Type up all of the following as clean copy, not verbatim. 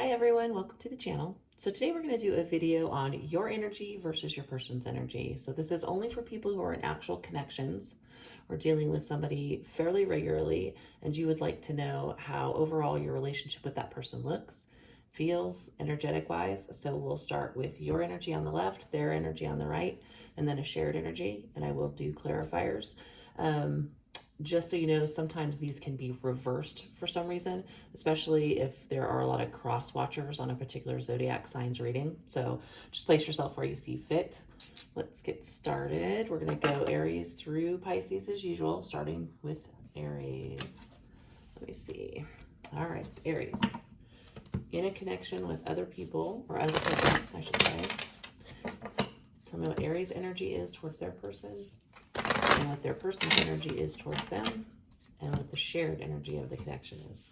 Hi everyone, welcome to the channel. So today we're going to do a video on your energy versus your person's energy. So this is only for people who are in actual connections or dealing with somebody fairly regularly, and you would like to know how overall your relationship with that person looks, feels, energetic wise. So we'll start with your energy on the left, their energy on the right, and then a shared energy, and I will do clarifiers. Just so you know, sometimes these can be reversed for some reason, especially if there are a lot of cross watchers on a particular zodiac signs reading. So just place yourself where you see fit. Let's get started. We're going to go Aries through Pisces as usual, starting with Aries. Let me see. All right, Aries. In a connection with other people, or other person, I should say. Tell me what Aries energy is towards their person, and what their person's energy is towards them, and what the shared energy of the connection is.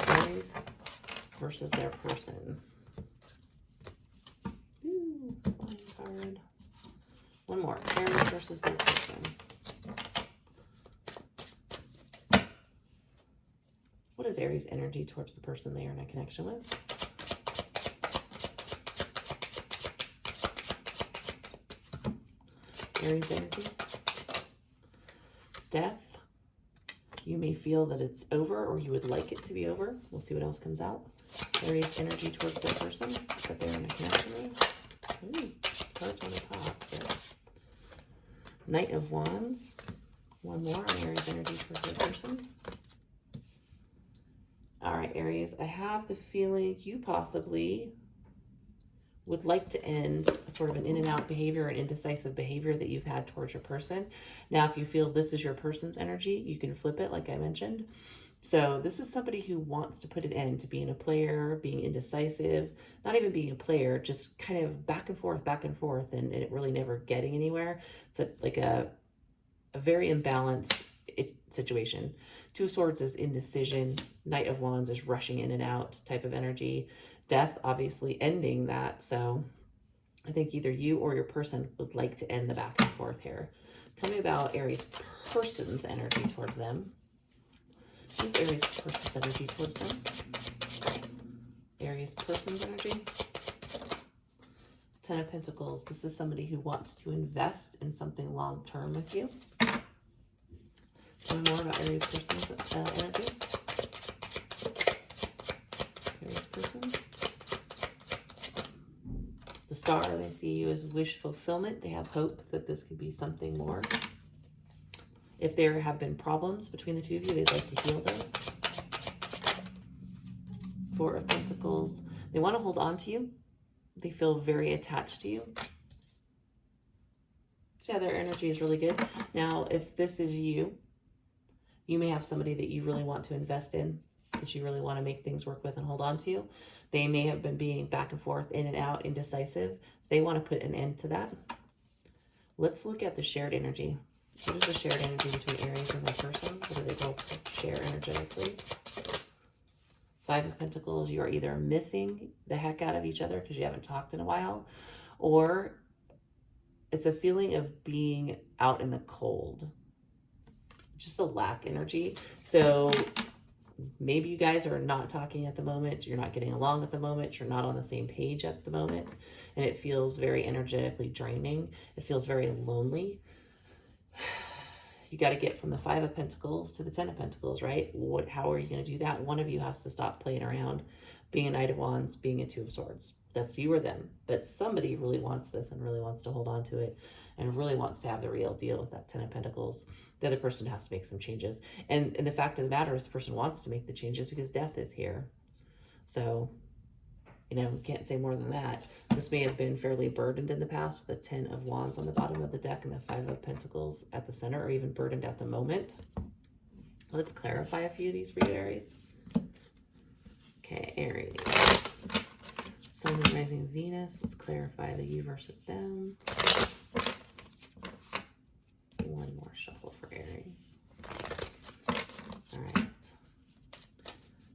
Aries versus their person. Ooh, flying card. One more. Aries versus their person. What is Aries energy towards the person they are in a connection with? Aries energy. Death. You may feel that it's over, or you would like it to be over. We'll see what else comes out. Aries energy towards their person that they're in a connection with. Ooh, cards on the top here. Knight of Wands. One more on Aries energy towards their person. All right, Aries, I have the feeling you possibly would like to end sort of an in and out behavior, an indecisive behavior that you've had towards your person. Now, if you feel this is your person's energy, you can flip it like I mentioned. So this is somebody who wants to put an end to being a player, being indecisive, not even being a player, just kind of back and forth, and it really never getting anywhere. It's like a very imbalanced situation. Two of Swords is indecision. Knight of Wands is rushing in and out type of energy. Death obviously ending that. So I think either you or your person would like to end the back and forth here. Tell me about Aries person's energy towards them. Who's Aries person's energy towards them? Aries person's energy. Ten of Pentacles. This is somebody who wants to invest in something long-term with you. Tell me more about Aries person's energy. Aries person. The Star, they see you as wish fulfillment. They have hope that this could be something more. If there have been problems between the two of you, they'd like to heal those. Four of Pentacles. They want to hold on to you. They feel very attached to you. So yeah, their energy is really good. Now, if this is you, you may have somebody that you really want to invest in, that you really want to make things work with and hold on to. They may have been being back and forth, in and out, indecisive. They want to put an end to that. Let's look at the shared energy. What is the shared energy between Aries and their person? What do they both share energetically? Five of Pentacles, you are either missing the heck out of each other because you haven't talked in a while, or it's a feeling of being out in the cold. Just a lack energy. So maybe you guys are not talking at the moment. You're not getting along at the moment. You're not on the same page at the moment. And it feels very energetically draining. It feels very lonely. You got to get from the Five of Pentacles to the Ten of Pentacles, right? How are you going to do that? One of you has to stop playing around, being a Knight of Wands, being a Two of Swords. That's you or them. But somebody really wants this and really wants to hold on to it and really wants to have the real deal with that Ten of Pentacles. The other person has to make some changes. And the fact of the matter is the person wants to make the changes because death is here. So, you know, can't say more than that. This may have been fairly burdened in the past with the Ten of Wands on the bottom of the deck and the Five of Pentacles at the center, or even burdened at the moment. Let's clarify a few of these for you, Aries. Okay, Aries. Sun and rising Venus. Let's clarify the you versus them. One more shuffle for Aries. All right.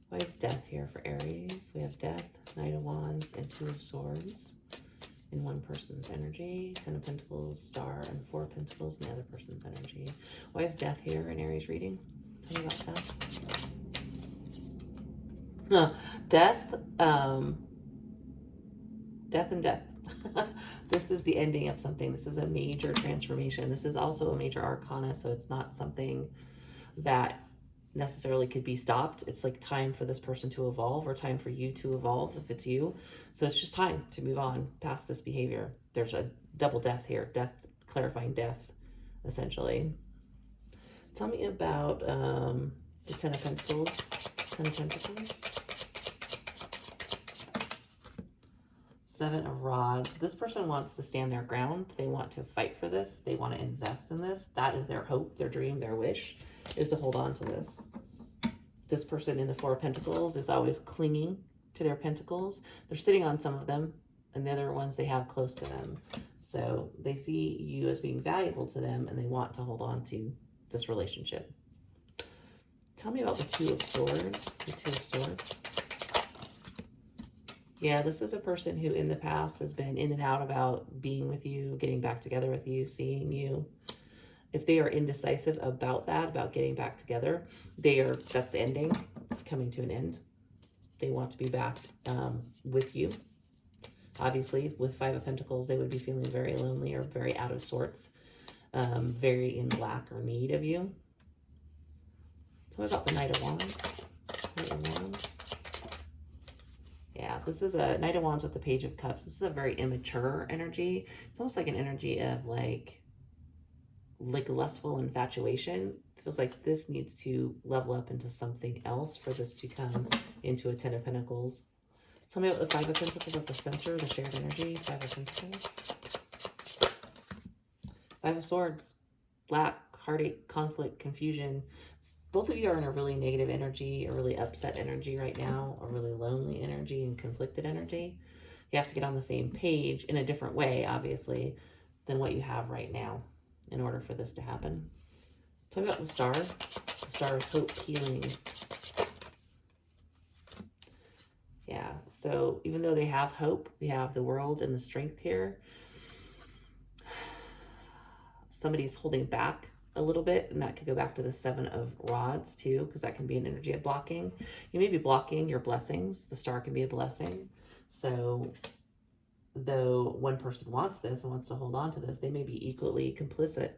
Why is death here for Aries? We have death, Knight of Wands, and Two of Swords in one person's energy. Ten of Pentacles, Star, and Four of Pentacles in the other person's energy. Why is death here in Aries reading? Tell me about death. Death, death and death. This is the ending of something. This is a major transformation. This is also a major arcana, so it's not something that necessarily could be stopped. It's like time for this person to evolve, or time for you to evolve if it's you. So it's just time to move on past this behavior. There's a double death here. Death, clarifying death, essentially. Tell me about the Ten of Pentacles. Ten of Pentacles. Seven of Rods. This person wants to stand their ground. They want to fight for this. They want to invest in this. That is their hope, their dream, their wish, is to hold on to this. This person in the Four of Pentacles is always clinging to their pentacles. They're sitting on some of them, and the other ones they have close to them. So they see you as being valuable to them, and they want to hold on to this relationship. Tell me about the Two of Swords. The Two of Swords. Yeah, this is a person who in the past has been in and out about being with you, getting back together with you, seeing you. If they are indecisive about that, about getting back together, that's ending. It's coming to an end. They want to be back with you. Obviously, with Five of Pentacles, they would be feeling very lonely or very out of sorts, very in lack or need of you. Tell me about the Knight of Wands. Knight of Wands. Yeah, this is a Knight of Wands with the Page of Cups. This is a very immature energy. It's almost like an energy of like lustful infatuation. It feels like this needs to level up into something else for this to come into a Ten of Pentacles. Tell me about the Five of Pentacles at the center, the shared energy. Five of Pentacles. Five of Swords. Lack, heartache, conflict, confusion. Both of you are in a really negative energy, a really upset energy right now, a really lonely energy and conflicted energy. You have to get on the same page in a different way, obviously, than what you have right now in order for this to happen. Tell me about the Star. The Star of Hope, healing. Yeah, so even though they have hope, we have the World and the Strength here. Somebody's holding back a little bit, and that could go back to the Seven of Rods too, because that can be an energy of blocking. You may be blocking your blessings. The Star can be a blessing. So though one person wants this and wants to hold on to this, they may be equally complicit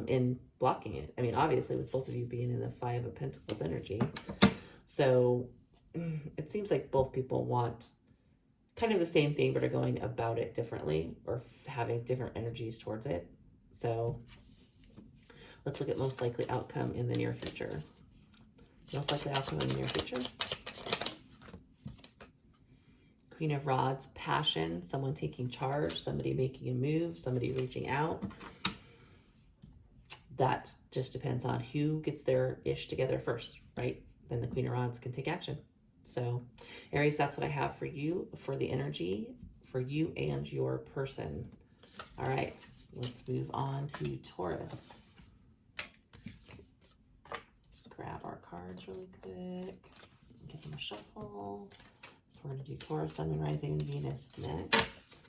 in blocking it. I mean, obviously with both of you being in the Five of Pentacles energy. So it seems like both people want kind of the same thing, but are going about it differently, or having different energies towards it. So let's look at most likely outcome in the near future. Most likely outcome in the near future. Queen of Rods, passion, someone taking charge, somebody making a move, somebody reaching out. That just depends on who gets their ish together first, right? Then the Queen of Rods can take action. So Aries, that's what I have for you, for the energy, for you and your person. All right, let's move on to Taurus. Let's grab our cards really quick, give them a shuffle. So we're going to do Taurus, Sun, and Rising, Venus next.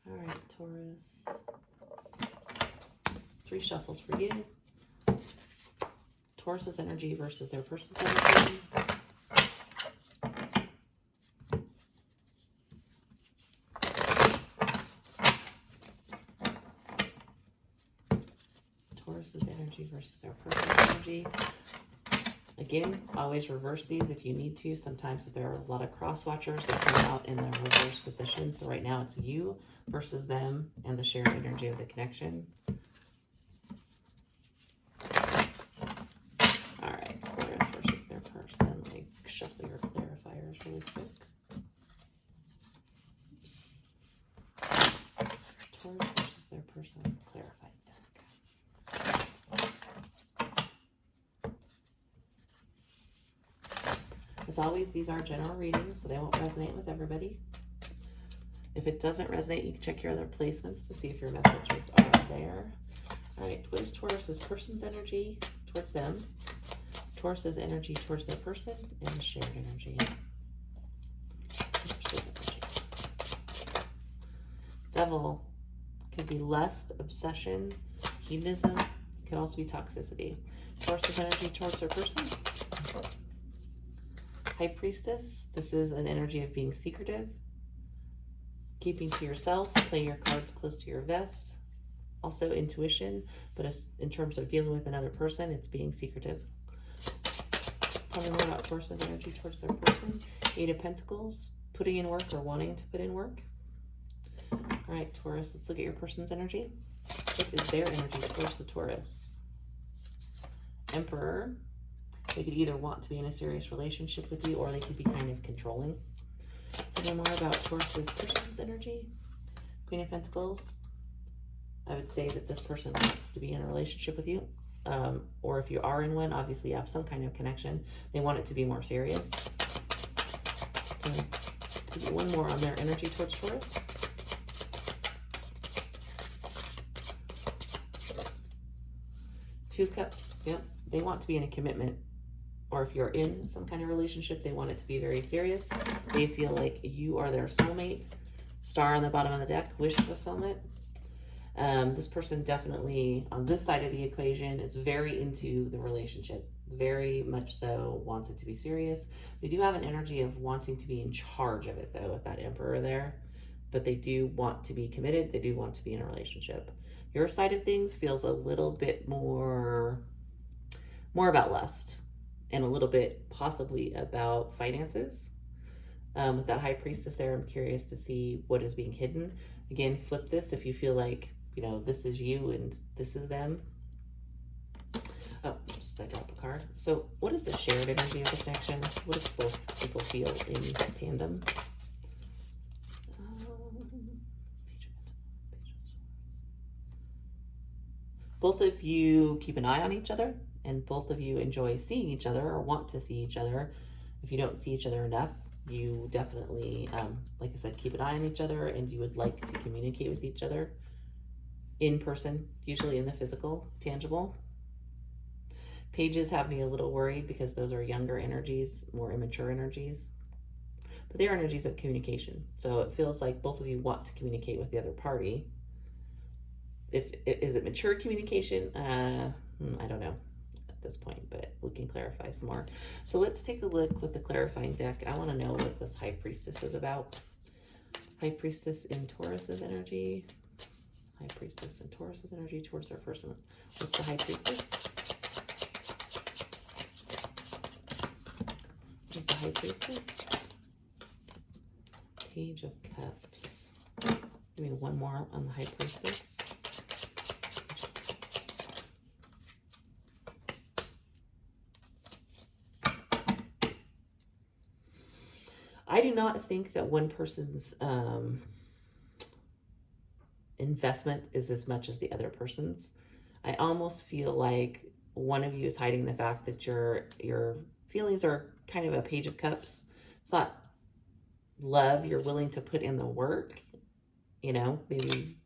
All right, Taurus. 3 shuffles for you. Taurus's energy versus their person's energy. Taurus's energy versus their person's energy. Again, always reverse these if you need to. Sometimes if there are a lot of cross watchers, they come out in the reverse position. So right now it's you versus them and the shared energy of the connection. All right, Taurus versus their person. Let me shuffle your clarifiers really quick. Oops. Taurus versus their person. Clarified deck. As always, these are general readings, so they won't resonate with everybody. If it doesn't resonate, you can check your other placements to see if your messages are there. All right, what is Taurus's person's energy towards them? Taurus's energy towards their person, and shared energy. Taurus's energy. Devil could be lust, obsession, hedonism. Could also be toxicity. Taurus's energy towards their person. High Priestess. This is an energy of being secretive, keeping to yourself, playing your cards close to your vest. Also intuition, but in terms of dealing with another person, it's being secretive. Tell me more about Taurus's energy towards their person. Eight of Pentacles, putting in work or wanting to put in work. All right, Taurus, let's look at your person's energy. What is their energy towards the Taurus? Emperor. They could either want to be in a serious relationship with you, or they could be kind of controlling. Tell me more about Taurus's person's energy. Queen of Pentacles. I would say that this person wants to be in a relationship with you. Or if you are in one, obviously you have some kind of connection. They want it to be more serious. So, give me one more on their energy towards Taurus. Two of Cups. Yep. They want to be in a commitment. Or if you're in some kind of relationship, they want it to be very serious. They feel like you are their soulmate. Star on the bottom of the deck, wish fulfillment. This person definitely, on this side of the equation, is very into the relationship. Very much so wants it to be serious. They do have an energy of wanting to be in charge of it, though, with that Emperor there. But they do want to be committed. They do want to be in a relationship. Your side of things feels a little bit more about lust. And a little bit possibly about finances. With that High Priestess there, I'm curious to see what is being hidden. Again, flip this if you feel like, you know, this is you and this is them. Oh, oops, I dropped a card. So what is the shared energy of the connection? What does both people feel in tandem? Both of you keep an eye on each other, and both of you enjoy seeing each other or want to see each other. If you don't see each other enough, you definitely, like I said, keep an eye on each other, and you would like to communicate with each other in person, usually in the physical, tangible. Pages have me a little worried because those are younger energies, more immature energies. But they are energies of communication. So it feels like both of you want to communicate with the other party. Is it mature communication? I don't know at this point, but we can clarify some more. So let's take a look with the clarifying deck. I want to know what this High Priestess is about. High Priestess in Taurus's energy. High Priestess in Taurus's energy towards their person. What's the High Priestess? What's the High Priestess? Page of Cups. Give me one more on the High Priestess. I do not think that one person's investment is as much as the other person's. I almost feel like one of you is hiding the fact that your feelings are kind of a Page of Cups. It's not love. You're willing to put in the work, you know, maybe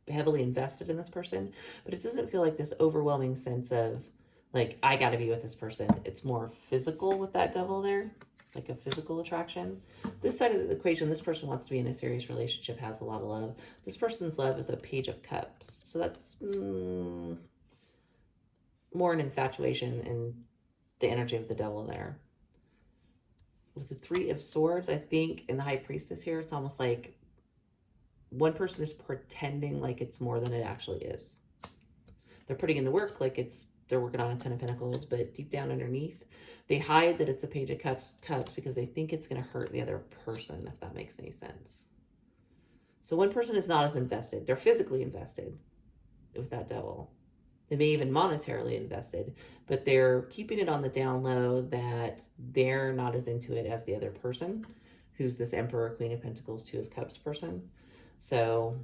heavily invested in this person, but it doesn't feel like this overwhelming sense of like, I got to be with this person. It's more physical with that Devil there. Like a physical attraction. This side of the equation, this person wants to be in a serious relationship, has a lot of love. This person's love is a Page of Cups. So that's more an infatuation and the energy of the Devil there. With the Three of Swords, I think in the High Priestess here, it's almost like one person is pretending like it's more than it actually is. They're putting in the work like they're working on a Ten of Pentacles, but deep down underneath, they hide that it's a Page of Cups because they think it's going to hurt the other person, if that makes any sense. So one person is not as invested. They're physically invested with that Devil. They may even monetarily invested, but they're keeping it on the down low that they're not as into it as the other person, who's this Emperor, Queen of Pentacles, Two of Cups person. So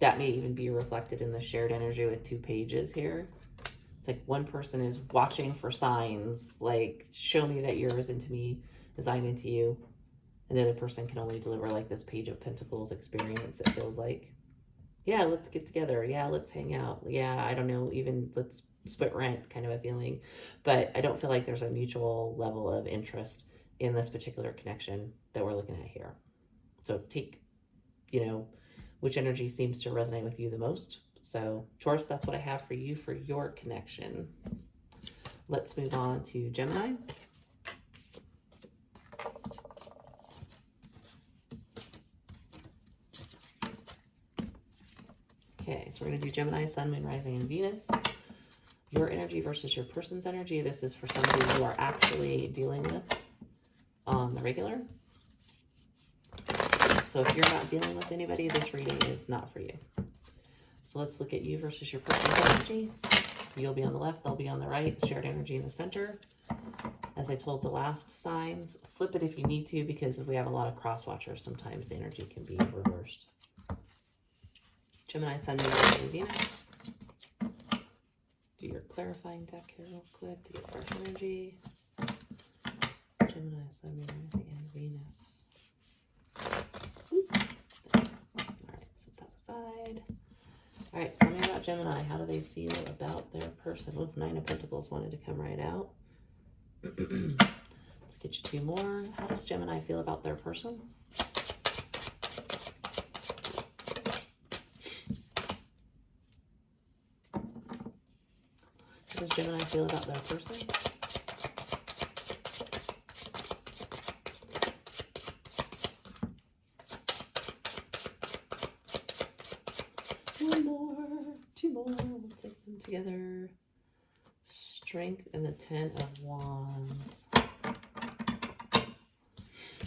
that may even be reflected in the shared energy with two pages here. It's like one person is watching for signs, like, show me that you're as into me as I'm into you. And the other person can only deliver like this Page of Pentacles experience, it feels like. Yeah, let's get together. Yeah, let's hang out. Yeah, I don't know, even let's split rent kind of a feeling. But I don't feel like there's a mutual level of interest in this particular connection that we're looking at here. So take, you know, which energy seems to resonate with you the most. So Taurus, that's what I have for you for your connection. Let's move on to Gemini. Okay, so we're going to do Gemini, Sun, Moon, Rising, and Venus. Your energy versus your person's energy. This is for somebody you are actually dealing with on the regular. So if you're not dealing with anybody, this reading is not for you. So let's look at you versus your person's energy. You'll be on the left, they'll be on the right. Shared energy in the center. As I told the last signs, flip it if you need to, because if we have a lot of cross watchers, sometimes the energy can be reversed. Gemini, Sun, Moon, Rising, and Venus. Do your clarifying deck here real quick to get fresh energy. Gemini, Sun, Moon, Rising, and Venus. Alright, set that aside. Alright, tell me about Gemini. How do they feel about their person? Oof, 9 of Pentacles wanted to come right out. Let's get you 2 more. How does Gemini feel about their person? How does Gemini feel about their person? Two more, we'll take them together. Strength and the 10 of Wands.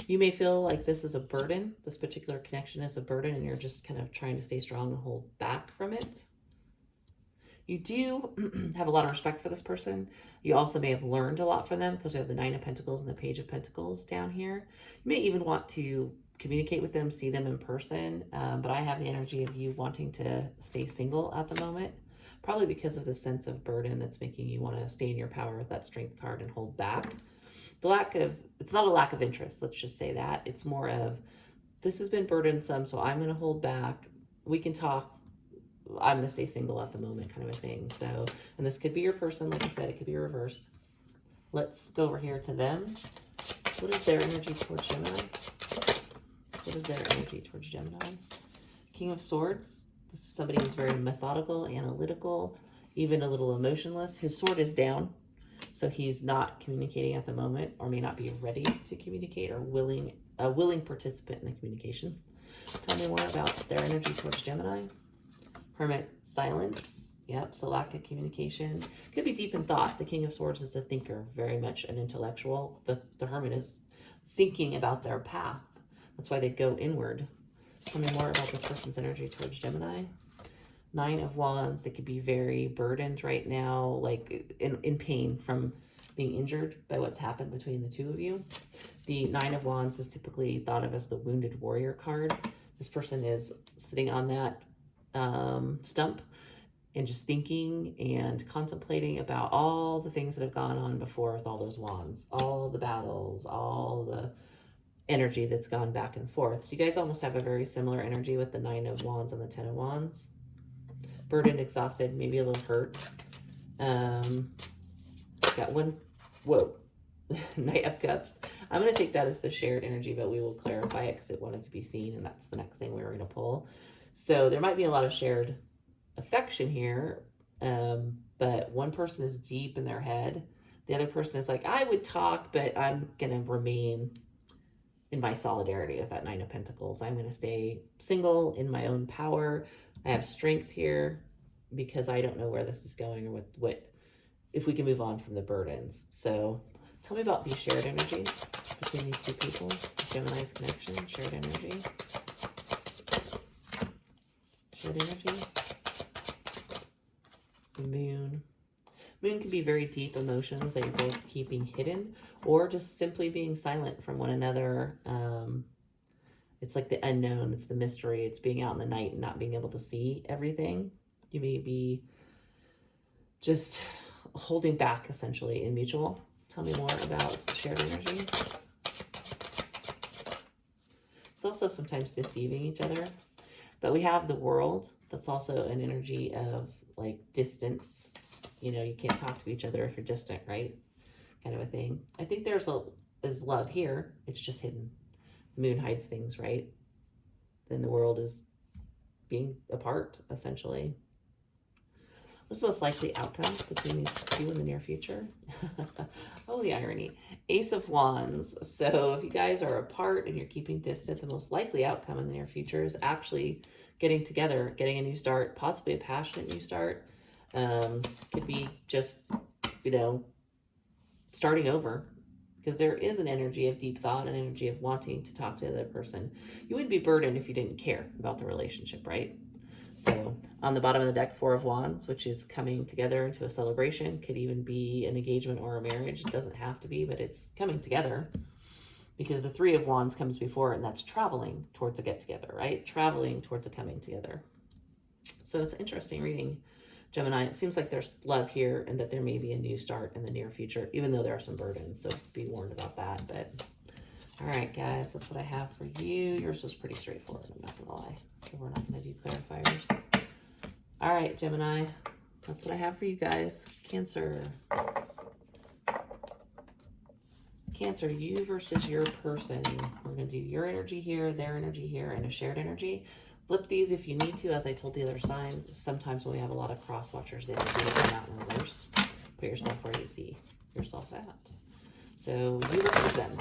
You may feel like this is a burden. This particular connection is a burden and you're just kind of trying to stay strong and hold back from it. You do have a lot of respect for this person. You also may have learned a lot from them because we have the 9 of Pentacles and the Page of Pentacles down here. You may even want to communicate with them, see them in person. But I have the energy of you wanting to stay single at the moment, probably because of the sense of burden that's making you want to stay in your power with that Strength card and hold back. It's not a lack of interest, let's just say that. It's more of, this has been burdensome, so I'm going to hold back. We can talk. I'm going to stay single at the moment, kind of a thing. So, and this could be your person. Like I said, it could be reversed. Let's go over here to them. What is their energy towards Gemini? What is their energy towards Gemini? King of Swords. This is somebody who's very methodical, analytical, even a little emotionless. His sword is down, so he's not communicating at the moment, or may not be ready to communicate, or a willing participant in the communication. Tell me more about their energy towards Gemini. Hermit, silence. Yep, so lack of communication. Could be deep in thought. The King of Swords is a thinker, very much an intellectual. The Hermit is thinking about their path. That's why they go inward. Tell me more about this person's energy towards Gemini. 9 of Wands. They could be very burdened right now, like in pain from being injured by what's happened between the two of you. The 9 of Wands is typically thought of as the wounded warrior card. This person is sitting on that stump and just thinking and contemplating about all the things that have gone on before with all those wands, all the battles, all the energy that's gone back and forth. So you guys almost have a very similar energy with the 9 of Wands and the 10 of Wands. Burdened, exhausted, maybe a little hurt. Got one, whoa, Knight of Cups. I'm going to take that as the shared energy, but we will clarify it because it wanted to be seen, and that's the next thing we were going to pull. So there might be a lot of shared affection here, but one person is deep in their head. The other person is like, I would talk, but I'm going to remain in my solidarity with that 9 of Pentacles. I'm going to stay single in my own power. I have strength here because I don't know where this is going or what if we can move on from the burdens. So tell me about the shared energy between these two people. Gemini's connection, shared energy. Shared energy. The Moon. Moon can be very deep emotions that you're both keeping hidden, or just simply being silent from one another. It's like the unknown, it's the mystery, it's being out in the night and not being able to see everything. You may be just holding back, essentially, in mutual. Tell me more about shared energy. It's also sometimes deceiving each other. But we have the World. That's also an energy of, like, distance. You know, you can't talk to each other if you're distant, right? Kind of a thing. I think there's love here. It's just hidden. The Moon hides things, right? Then the World is being apart, essentially. What's the most likely outcome between these two in the near future? Oh, the irony. Ace of Wands. So if you guys are apart and you're keeping distant, the most likely outcome in the near future is actually getting together, getting a new start, possibly a passionate new start. Could be just, you know, starting over. Because there is an energy of deep thought, an energy of wanting to talk to the other person. You wouldn't be burdened if you didn't care about the relationship, right? So on the bottom of the deck, Four of Wands, which is coming together into a celebration, could even be an engagement or a marriage. It doesn't have to be, but it's coming together because the Three of Wands comes before it, and that's traveling towards a get together, right? Traveling towards a coming together. So it's interesting reading, Gemini. It seems like there's love here and that there may be a new start in the near future, even though there are some burdens. So be warned about that. But all right, guys, that's what I have for you. Yours was pretty straightforward, I'm not gonna lie. So we're not gonna do clarifiers. All right, Gemini, that's what I have for you guys. Cancer. Cancer, you versus your person. We're gonna do your energy here, their energy here, and a shared energy. Flip these if you need to, as I told the other signs. Sometimes when we have a lot of cross watchers, they will come out in reverse. Put yourself where you see yourself at. So you versus them.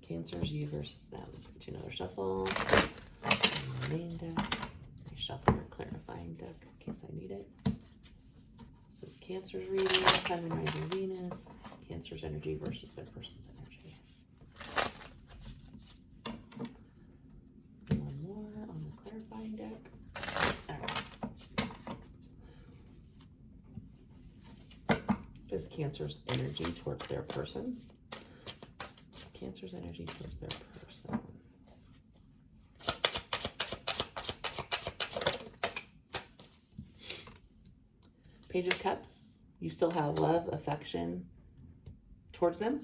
Cancer's you versus them. Let's get you another shuffle. Main deck. I shuffle your clarifying deck in case I need it. This is Cancer's reading. Sun and rising Venus. Cancer's energy versus their person's energy. One more on the clarifying deck. All right. What is Cancer's energy towards their person? Cancer's energy towards their person. Page of Cups. You still have love, affection towards them.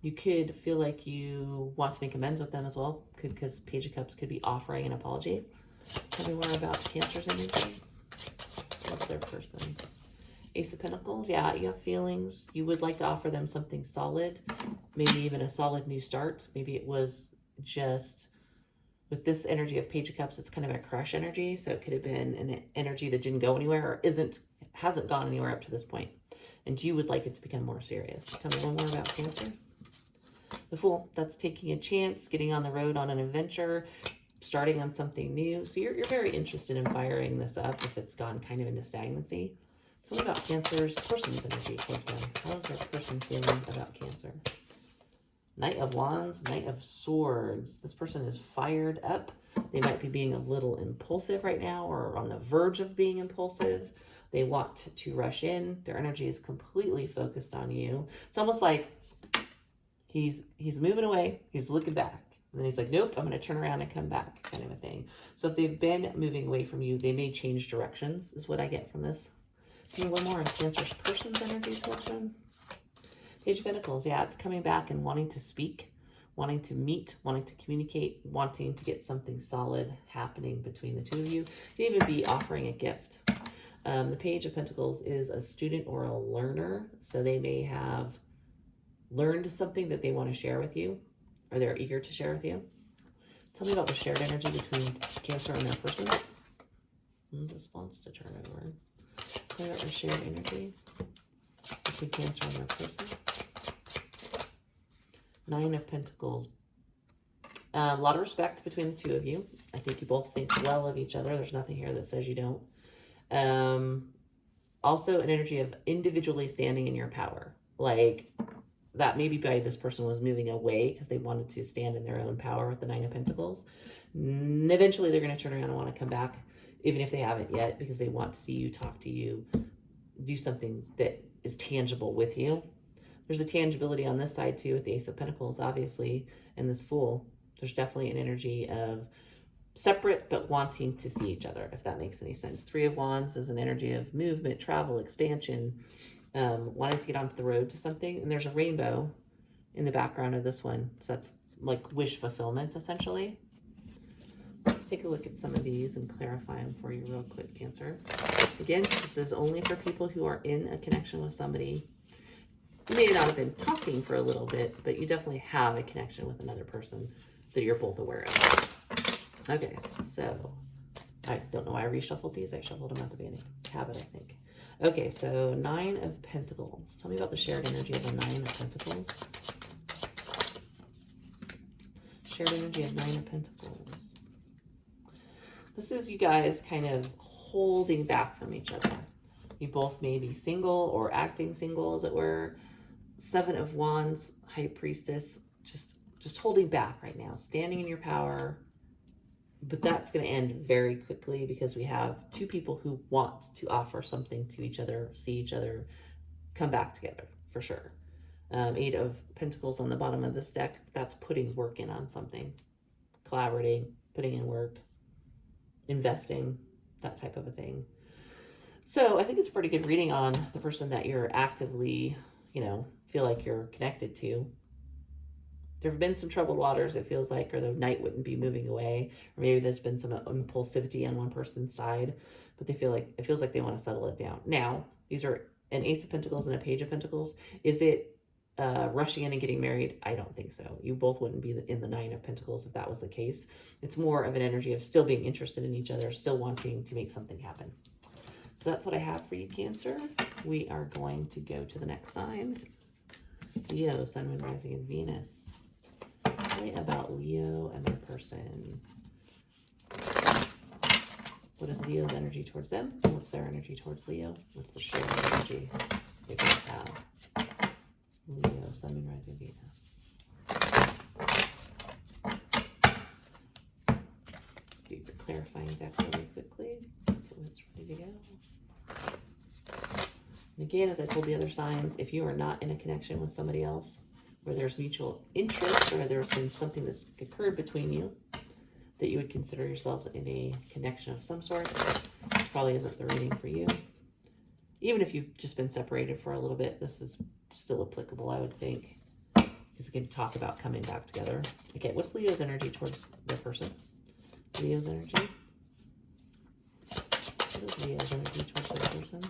You could feel like you want to make amends with them as well, because Page of Cups could be offering an apology. Tell me more about Cancer's energy. What's their person? Ace of Pentacles. Yeah, you have feelings. You would like to offer them something solid, maybe even a solid new start. Maybe it was just, with this energy of Page of Cups, it's kind of a crush energy. So it could have been an energy that didn't go anywhere or hasn't gone anywhere up to this point. And you would like it to become more serious. Tell me one more about Cancer. The Fool. That's taking a chance, getting on the road on an adventure, starting on something new. So you're very interested in firing this up if it's gone kind of into stagnancy. Tell me about Cancer's person's energy towards them. How is their person feeling about Cancer? Knight of Wands, Knight of Swords. This person is fired up. They might be being a little impulsive right now or on the verge of being impulsive. They want to rush in. Their energy is completely focused on you. It's almost like he's moving away. He's looking back. And then he's like, nope, I'm going to turn around and come back, kind of a thing. So if they've been moving away from you, they may change directions, is what I get from this. Give me one more on Cancer's person's energy towards them. Page of Pentacles. Yeah, it's coming back and wanting to speak, wanting to meet, wanting to communicate, wanting to get something solid happening between the two of you. You could even be offering a gift. The Page of Pentacles is a student or a learner. So they may have learned something that they want to share with you, or they're eager to share with you. Tell me about the shared energy between Cancer and their person. This wants to turn over. Tell me about their shared energy between Cancer and their person. Nine of Pentacles. A lot of respect between the two of you. I think you both think well of each other. There's nothing here that says you don't. Also an energy of individually standing in your power. Like that maybe by this person was moving away because they wanted to stand in their own power with the Nine of Pentacles. Eventually they're going to turn around and want to come back, even if they haven't yet, because they want to see you, talk to you, do something that is tangible with you. There's a tangibility on this side too with the Ace of Pentacles, obviously, and this Fool. There's definitely an energy of separate but wanting to see each other, if that makes any sense. Three of Wands is an energy of movement, travel, expansion, wanting to get onto the road to something. And there's a rainbow in the background of this one. So that's like wish fulfillment, essentially. Let's take a look at some of these and clarify them for you real quick, Cancer. Again, this is only for people who are in a connection with somebody. You may not have been talking for a little bit, but you definitely have a connection with another person that you're both aware of. Okay, so I don't know why I reshuffled these. I shuffled them at the beginning. Habit, I think. Okay, so 9 of Pentacles. Tell me about the shared energy of the 9 of Pentacles. Shared energy of 9 of Pentacles. This is you guys kind of holding back from each other. You both may be single or acting single, as it were. 7 of Wands, High Priestess, just holding back right now, standing in your power. But that's going to end very quickly because we have 2 people who want to offer something to each other, see each other, come back together for sure. 8 of Pentacles on the bottom of this deck, that's putting work in on something, collaborating, putting in work, investing, that type of a thing. So I think it's a pretty good reading on the person that you're actively, you know, feel like you're connected to. There have been some troubled waters, it feels like, or the knight wouldn't be moving away, or maybe there's been some impulsivity on one person's side, but they feel like, it feels like they want to settle it down. Now, these are an Ace of Pentacles and a Page of Pentacles. Is it rushing in and getting married? I don't think so. You both wouldn't be in the 9 of Pentacles if that was the case. It's more of an energy of still being interested in each other, still wanting to make something happen. So that's what I have for you, Cancer. We are going to go to the next sign. Leo, Sun, Moon, Rising, and Venus. Tell me about Leo and their person. What is Leo's energy towards them? What's their energy towards Leo? What's the shared energy they both have? Leo, Sun, Moon, Rising, Venus. Let's do the clarifying deck really quickly so it's ready to go. And again, as I told the other signs, if you are not in a connection with somebody else, where there's mutual interest or there's been something that's occurred between you that you would consider yourselves in a connection of some sort, this probably isn't the reading for you. Even if you've just been separated for a little bit, this is still applicable, I would think, because it can talk about coming back together. Okay, what's Leo's energy towards their person? Leo's energy? What is Leo's energy towards their person?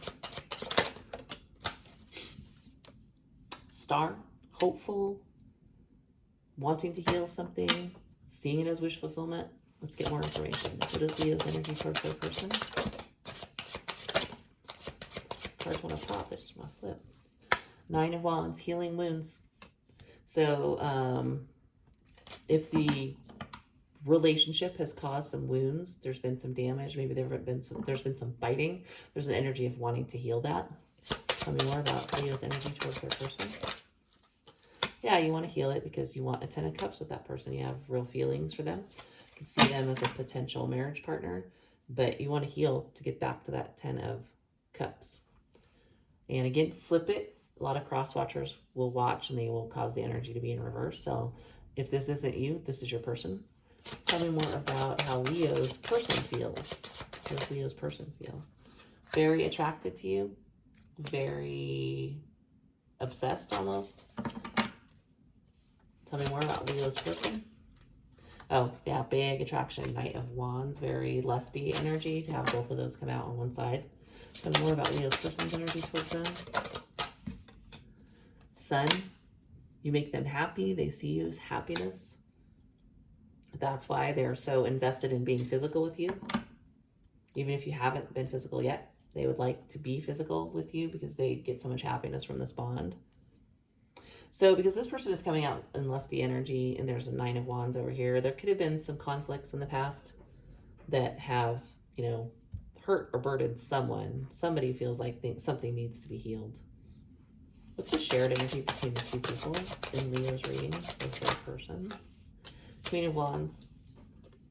Star, hopeful, wanting to heal something, seeing it as wish fulfillment. Let's get more information. What is Leo's energy towards their person? Cards want to pop, they just want to flip. 9 of Wands, healing wounds. So if the relationship has caused some wounds, there's been some damage, maybe there's been some fighting, there's an energy of wanting to heal that. Tell me more about Leo's energy towards their person. Yeah, you want to heal it because you want a 10 of Cups with that person. You have real feelings for them. You can see them as a potential marriage partner, but you want to heal to get back to that 10 of Cups. And again, flip it. A lot of cross watchers will watch and they will cause the energy to be in reverse. So if this isn't you, this is your person. Tell me more about how Leo's person feels. How does Leo's person feel? Very attracted to you. Very obsessed almost. Tell me more about Leo's person. Oh, yeah, big attraction. Knight of Wands, very lusty energy to have both of those come out on one side. Tell me more about Leo's person's energy towards them. Sun, you make them happy. They see you as happiness. That's why they're so invested in being physical with you. Even if you haven't been physical yet, they would like to be physical with you because they get so much happiness from this bond. So because this person is coming out in lusty energy and there's a 9 of Wands over here, there could have been some conflicts in the past that have, you know, hurt or burdened someone. Somebody feels like something needs to be healed. What's the shared energy between the 2 people in Leo's reading with their person? Queen of Wands,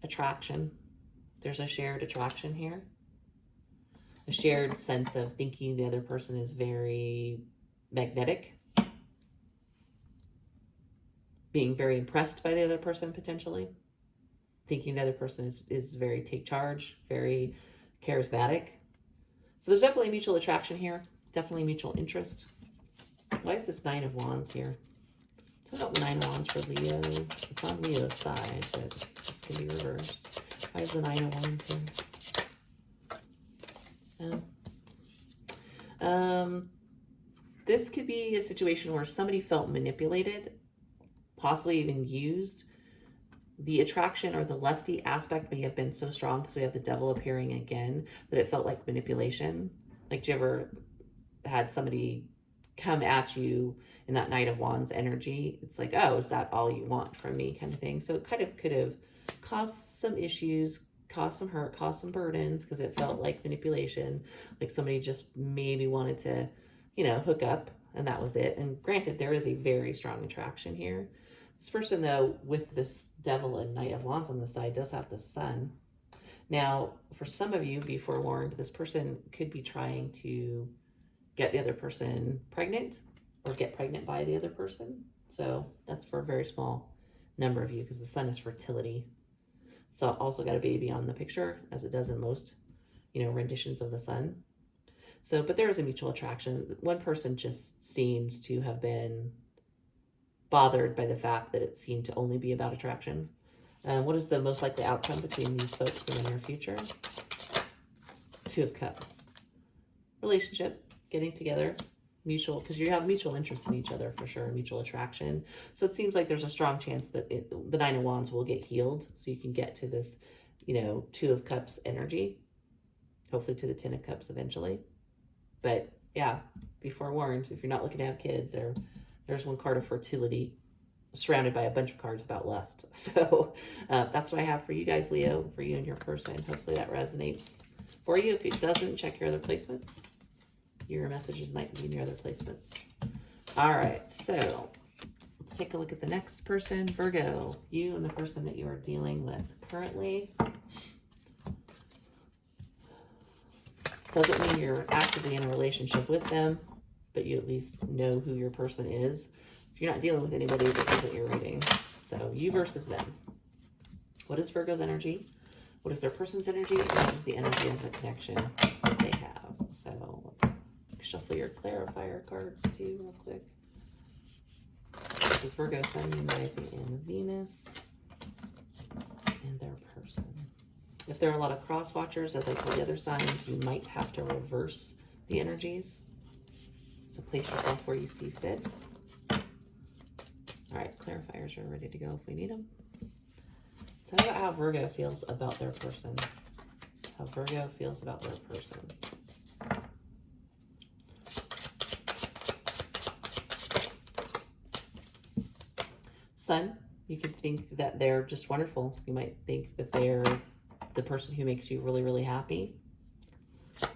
attraction. There's a shared attraction here. A shared sense of thinking the other person is very magnetic. Being very impressed by the other person potentially. Thinking the other person is very take charge, very charismatic. So there's definitely mutual attraction here. Definitely mutual interest. Why is this 9 of Wands here? Tell me about 9 of Wands for Leo. It's on Leo's side, but this can be reversed. Why is the 9 of Wands here? This could be a situation where somebody felt manipulated, possibly even used, the attraction or the lusty aspect may have been so strong because we have the devil appearing again that it felt like manipulation. Like, do you ever had somebody come at you in that Knight of Wands energy? It's like, oh, is that all you want from me, kind of thing. So it kind of could have caused some issues, caused some hurt, caused some burdens, because it felt like manipulation, like somebody just maybe wanted to, you know, hook up, and that was it. And granted, there is a very strong attraction here. This person, though, with this devil and Knight of Wands on the side, does have the sun. Now, for some of you, be forewarned, this person could be trying to get the other person pregnant or get pregnant by the other person. So that's for a very small number of you, because the sun is fertility. It's also got a baby on the picture, as it does in most, you know, renditions of the sun. So, but there is a mutual attraction. One person just seems to have been bothered by the fact that it seemed to only be about attraction. What is the most likely outcome between these folks in the near future? Two of Cups. Relationship, getting together, mutual, because you have mutual interest in each other for sure, mutual attraction. So it seems like there's a strong chance that the Nine of Wands will get healed, so you can get to this, you know, Two of Cups energy, hopefully to the Ten of Cups eventually. But yeah, be forewarned, if you're not looking to have kids, there's one card of fertility surrounded by a bunch of cards about lust. So that's what I have for you guys, Leo, for you and your person. Hopefully that resonates for you. If it doesn't, check your other placements. Your messages might be in your other placements. All right, so let's take a look at the next person. Virgo, you and the person that you are dealing with currently. Doesn't mean you're actively in a relationship with them, but you at least know who your person is. If you're not dealing with anybody, this isn't your reading. So you versus them. What is Virgo's energy? What is their person's energy? And what is the energy of the connection that they have? So let's shuffle your clarifier cards too real quick. This is Virgo, Sun, Moon, Rising, and Venus. And their person. If there are a lot of cross watchers, as I told the other signs, you might have to reverse the energies. So place yourself where you see fit. All right, clarifiers are ready to go if we need them. Tell me about how Virgo feels about their person. How Virgo feels about their person. Sun, you could think that they're just wonderful. You might think that they're the person who makes you really, really happy. How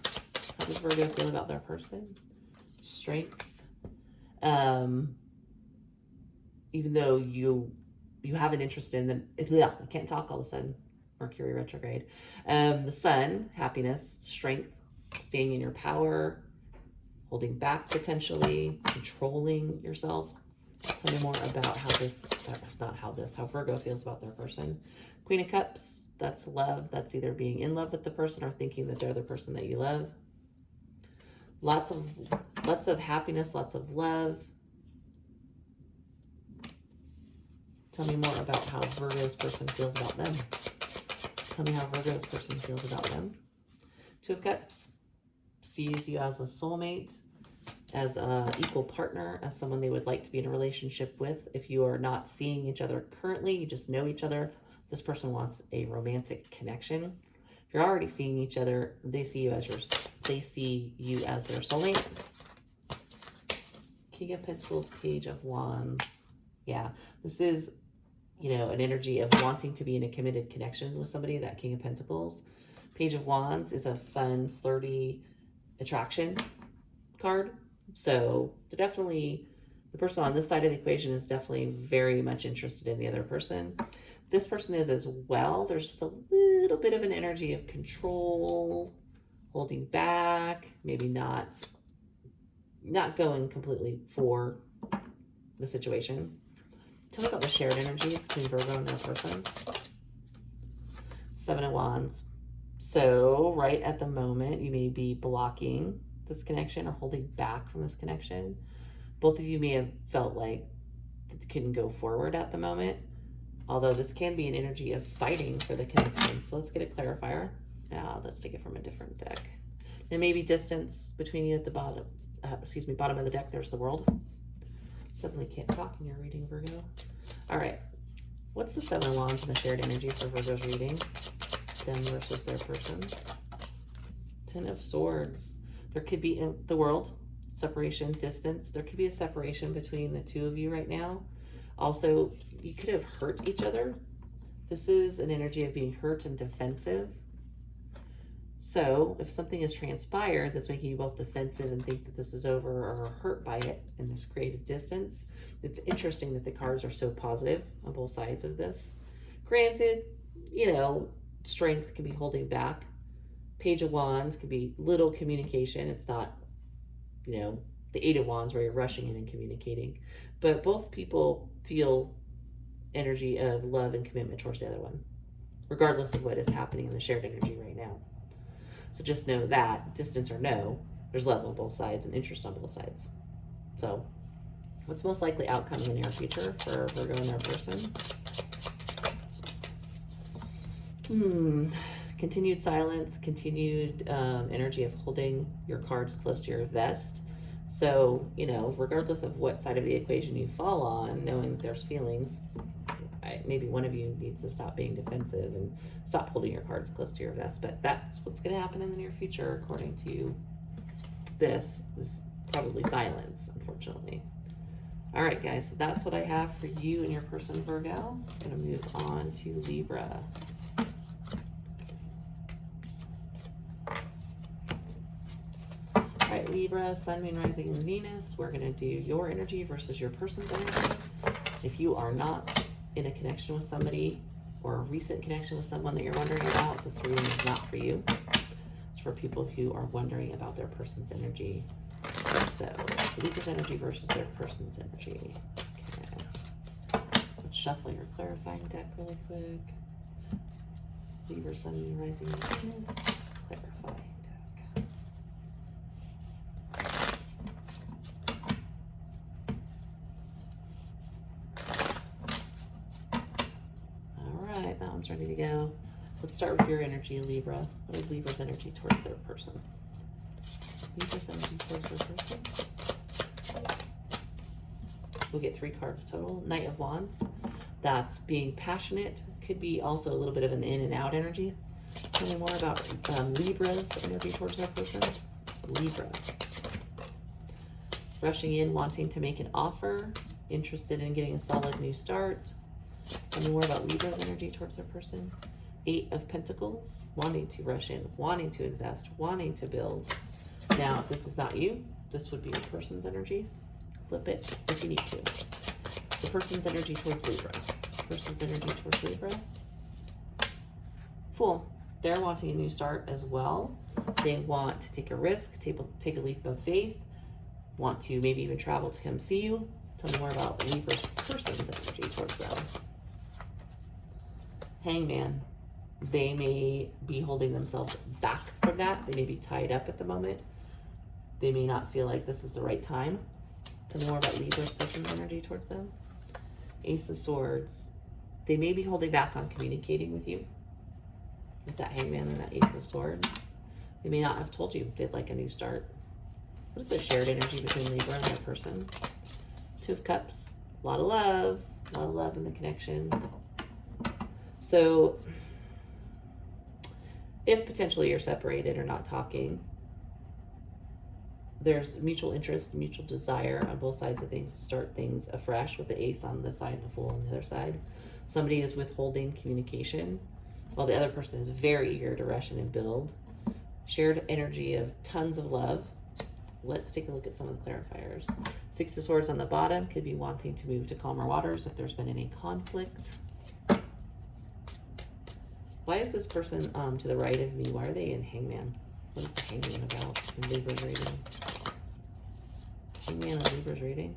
does Virgo feel about their person? Strength. Even though you have an interest in them, I can't talk all of a sudden. Mercury retrograde. The Sun, happiness, strength, staying in your power, holding back potentially, controlling yourself. Tell me more about how how Virgo feels about their person. Queen of Cups, that's love. That's either being in love with the person or thinking that they're the person that you love. Lots of happiness, lots of love. Tell me more about how Virgo's person feels about them. Tell me how Virgo's person feels about them. Two of Cups, sees you as a soulmate, as an equal partner, as someone they would like to be in a relationship with. If you are not seeing each other currently, you just know each other, this person wants a romantic connection. If you're already seeing each other, they see you as their soulmate. King of Pentacles, Page of Wands. Yeah, this is, you know, an energy of wanting to be in a committed connection with somebody, that King of Pentacles. Page of Wands is a fun, flirty attraction card. So they're definitely, the person on this side of the equation is definitely very much interested in the other person. This person is as well. There's just a little bit of an energy of control, holding back, maybe not going completely for the situation. Tell me about the shared energy between Virgo and their person. Seven of Wands. So right at the moment, you may be blocking this connection or holding back from this connection. Both of you may have felt like it couldn't go forward at the moment, although this can be an energy of fighting for the connection. So let's get a clarifier. Now let's take it from a different deck. There may be distance between you at the bottom, bottom of the deck. There's the World. Suddenly can't talk in your reading, Virgo. All right. What's the Seven of Wands and the shared energy for Virgo's reading? Them versus their person. Ten of Swords. There could be in the world, separation, distance. There could be a separation between the two of you right now. Also, you could have hurt each other. This is an energy of being hurt and defensive. So if something has transpired that's making you both defensive and think that this is over or hurt by it and there's created distance, it's interesting that the cards are so positive on both sides of this. Granted, you know, strength can be holding back. Page of Wands could be little communication. It's not, you know, the Eight of Wands where you're rushing in and communicating. But both people feel energy of love and commitment towards the other one, regardless of what is happening in the shared energy right now. So just know that, distance or no, there's love on both sides and interest on both sides. So what's most likely outcome in the near future for Virgo and their person? Continued silence, continued energy of holding your cards close to your vest. So, you know, regardless of what side of the equation you fall on, knowing that there's feelings, maybe one of you needs to stop being defensive and stop holding your cards close to your vest. But that's what's going to happen in the near future, according to this, is probably silence, unfortunately. All right, guys, so that's what I have for you and your person, Virgo. I'm going to move on to Libra. All right, Libra, Sun, Moon, Rising, and Venus. We're going to do your energy versus your person's energy. If you are not in a connection with somebody or a recent connection with someone that you're wondering about, this reading is not for you. It's for people who are wondering about their person's energy. So, Libra's energy versus their person's energy. Okay. Let's shuffle your clarifying deck really quick. Libra, Sun, Moon, Rising, and Venus. Clarifying deck. That one's ready to go. Let's start with your energy, Libra. What is Libra's energy towards their person? Libra's energy towards their person. We'll get 3 cards total. Knight of Wands. That's being passionate. Could be also a little bit of an in and out energy. Tell me more about Libra's energy towards their person. Libra. Rushing in, wanting to make an offer. Interested in getting a solid new start. Tell me more about Libra's energy towards their person. 8 of Pentacles, wanting to rush in, wanting to invest, wanting to build. Now, if this is not you, this would be your person's energy. Flip it if you need to. The person's energy towards Libra. Person's energy towards Libra. Fool. They're wanting a new start as well. They want to take a risk, take a leap of faith, want to maybe even travel to come see you. Tell me more about Libra's person's energy towards them. Hangman. They may be holding themselves back from that. They may be tied up at the moment. They may not feel like this is the right time. Tell me more about Libra's person's energy towards them. Ace of Swords. They may be holding back on communicating with you. With that Hangman and that Ace of Swords. They may not have told you they'd like a new start. What is the shared energy between Libra and their person? 2 of Cups. A lot of love. A lot of love in the connection. So, if potentially you're separated or not talking, there's mutual interest, mutual desire on both sides of things to start things afresh, with the Ace on this side and the Fool on the other side. Somebody is withholding communication while the other person is very eager to rush in and build. Shared energy of tons of love. Let's take a look at some of the clarifiers. 6 of Swords on the bottom could be wanting to move to calmer waters if there's been any conflict. Why is this person to the right of me? Why are they in Hangman? What is the Hangman about in Libra's reading? Hangman in Libra's reading.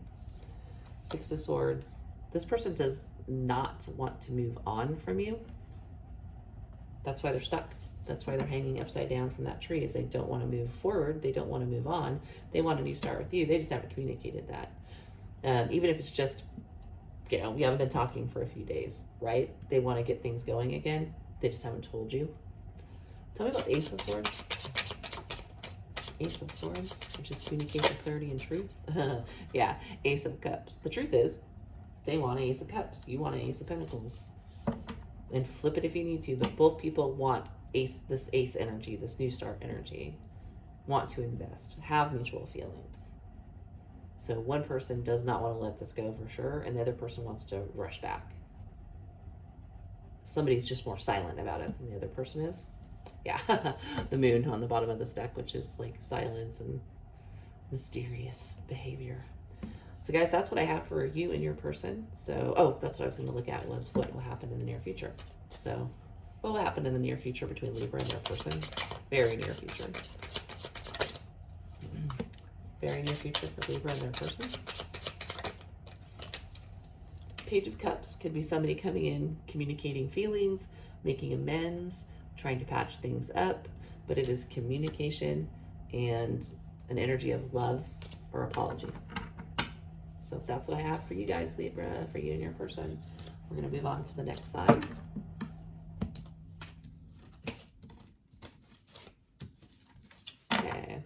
6 of Swords. This person does not want to move on from you. That's why they're stuck. That's why they're hanging upside down from that tree, is they don't want to move forward. They don't want to move on. They want a new start with you. They just haven't communicated that. Even if it's just, you know, we haven't been talking for a few days, right? They want to get things going again. They just haven't told you. Tell me about the Ace of Swords. Ace of Swords, which is communication, clarity, and truth. Yeah, Ace of Cups. The truth is, They want an Ace of Cups. You want an Ace of Pentacles. And flip it if you need to, but both people want this ace energy, this new start energy, want to invest, have mutual feelings. So one person does not want to let this go for sure, and the other person wants to rush back. Somebody's just more silent about it than the other person is. Yeah, the moon on the bottom of this deck, which is like silence and mysterious behavior. So guys, that's what I have for you and your person. So, oh, that's what I was going to look at, was what will happen in the near future. So what will happen in the near future between Libra and their person? Very near future. Very near future for Libra and their person. Page of Cups could be somebody coming in, communicating feelings, making amends, trying to patch things up, but it is communication and an energy of love or apology. So that's what I have for you guys, Libra, for you and your person. We're going to move on to the next side. Okay.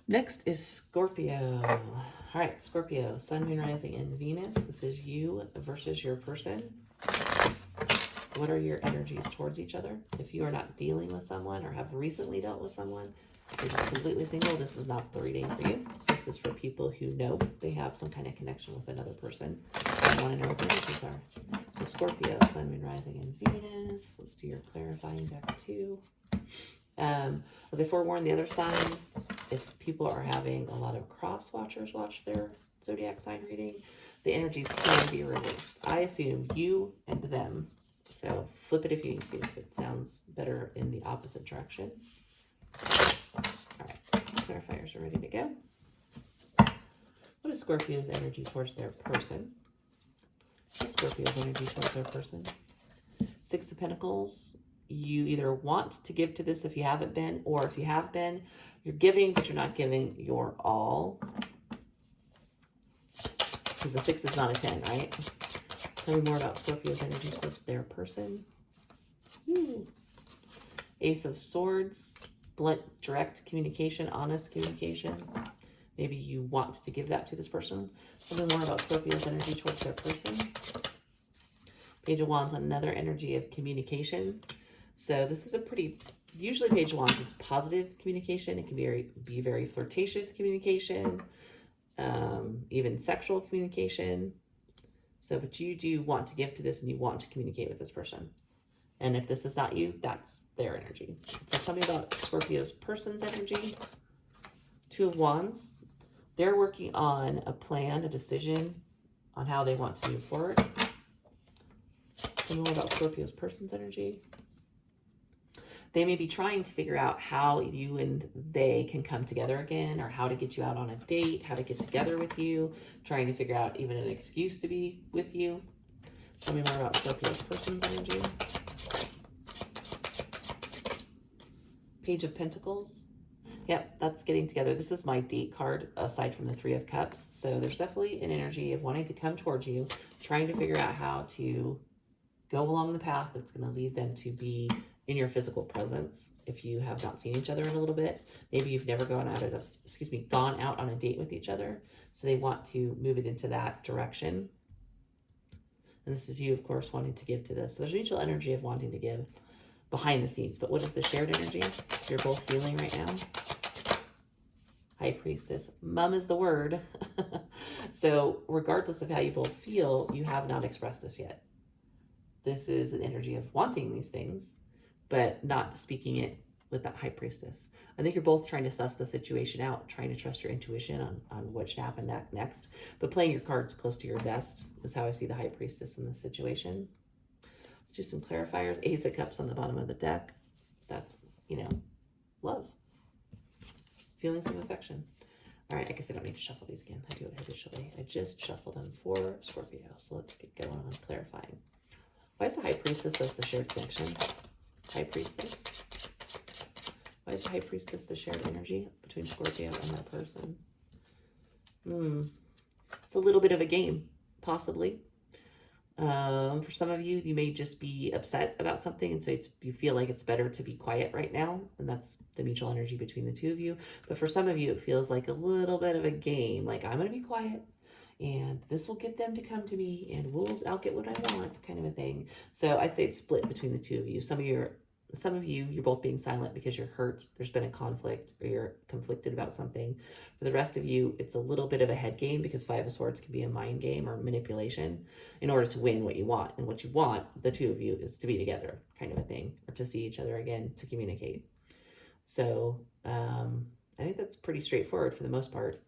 Next is Scorpio. All right, Scorpio, Sun, Moon, Rising, and Venus. This is you versus your person. What are your energies towards each other? If you are not dealing with someone or have recently dealt with someone, you're just completely single, this is not the reading for you. This is for people who know they have some kind of connection with another person and want to know what their energies are. So Scorpio, Sun, Moon, Rising, and Venus. Let's do your clarifying deck too. As I forewarned the other signs, if people are having a lot of cross watchers watch their zodiac sign reading, the energies can be reversed. I assume you and them. So flip it if you need to, if it sounds better in the opposite direction. All right, clarifiers are ready to go. What is Scorpio's energy towards their person? What is Scorpio's energy towards their person? Six of Pentacles. You either want to give to this if you haven't been, or if you have been, you're giving, but you're not giving your all. Because the 6 is not a 10, right? Tell me more about Scorpio's energy towards their person. Ooh. Ace of Swords. Blunt, direct communication, honest communication. Maybe you want to give that to this person. Tell me more about Scorpio's energy towards their person. Page of Wands, another energy of communication. So this is a pretty, usually Page of Wands is positive communication. It can be very flirtatious communication, even sexual communication. So, but you do want to give to this and you want to communicate with this person. And if this is not you, that's their energy. So tell me about Scorpio's person's energy. Two of Wands. They're working on a plan, a decision on how they want to move forward. Tell me more about Scorpio's person's energy. They may be trying to figure out how you and they can come together again, or how to get you out on a date, how to get together with you, trying to figure out even an excuse to be with you. Tell me more about Scorpio's person's energy. Page of Pentacles. Yep, that's getting together. This is my date card aside from the 3 of Cups. So there's definitely an energy of wanting to come towards you, trying to figure out how to go along the path that's going to lead them to be in your physical presence. If you have not seen each other in a little bit, maybe you've never gone out on a date with each other. So they want to move it into that direction. And this is you, of course, wanting to give to this. So there's mutual energy of wanting to give behind the scenes. But what is the shared energy you're both feeling right now? High Priestess. Mum is the word. So regardless of how you both feel, you have not expressed this yet. This is an energy of wanting these things, but not speaking it with that High Priestess. I think you're both trying to suss the situation out, trying to trust your intuition on what should happen next. But playing your cards close to your vest is how I see the High Priestess in this situation. Let's do some clarifiers. Ace of Cups on the bottom of the deck. That's, love. Feelings of affection. All right, I guess I don't need to shuffle these again. I do it habitually. I just shuffled them for Scorpio. So let's get going on clarifying. Why is the High Priestess as the shared connection? High Priestess. Why is the High Priestess the shared energy between Scorpio and that person? It's a little bit of a game, possibly. For some of you, you may just be upset about something, and so you feel like it's better to be quiet right now, and that's the mutual energy between the two of you. But for some of you, it feels like a little bit of a game, like I'm going to be quiet, and this will get them to come to me, and I'll get what I want, kind of a thing. So I'd say it's split between the two of you. Some of you, you're both being silent because you're hurt. There's been a conflict, or you're conflicted about something. For the rest of you, it's a little bit of a head game, because Five of Swords can be a mind game or manipulation in order to win what you want. And what you want, the two of you, is to be together, kind of a thing, or to see each other again, to communicate. So I think that's pretty straightforward for the most part.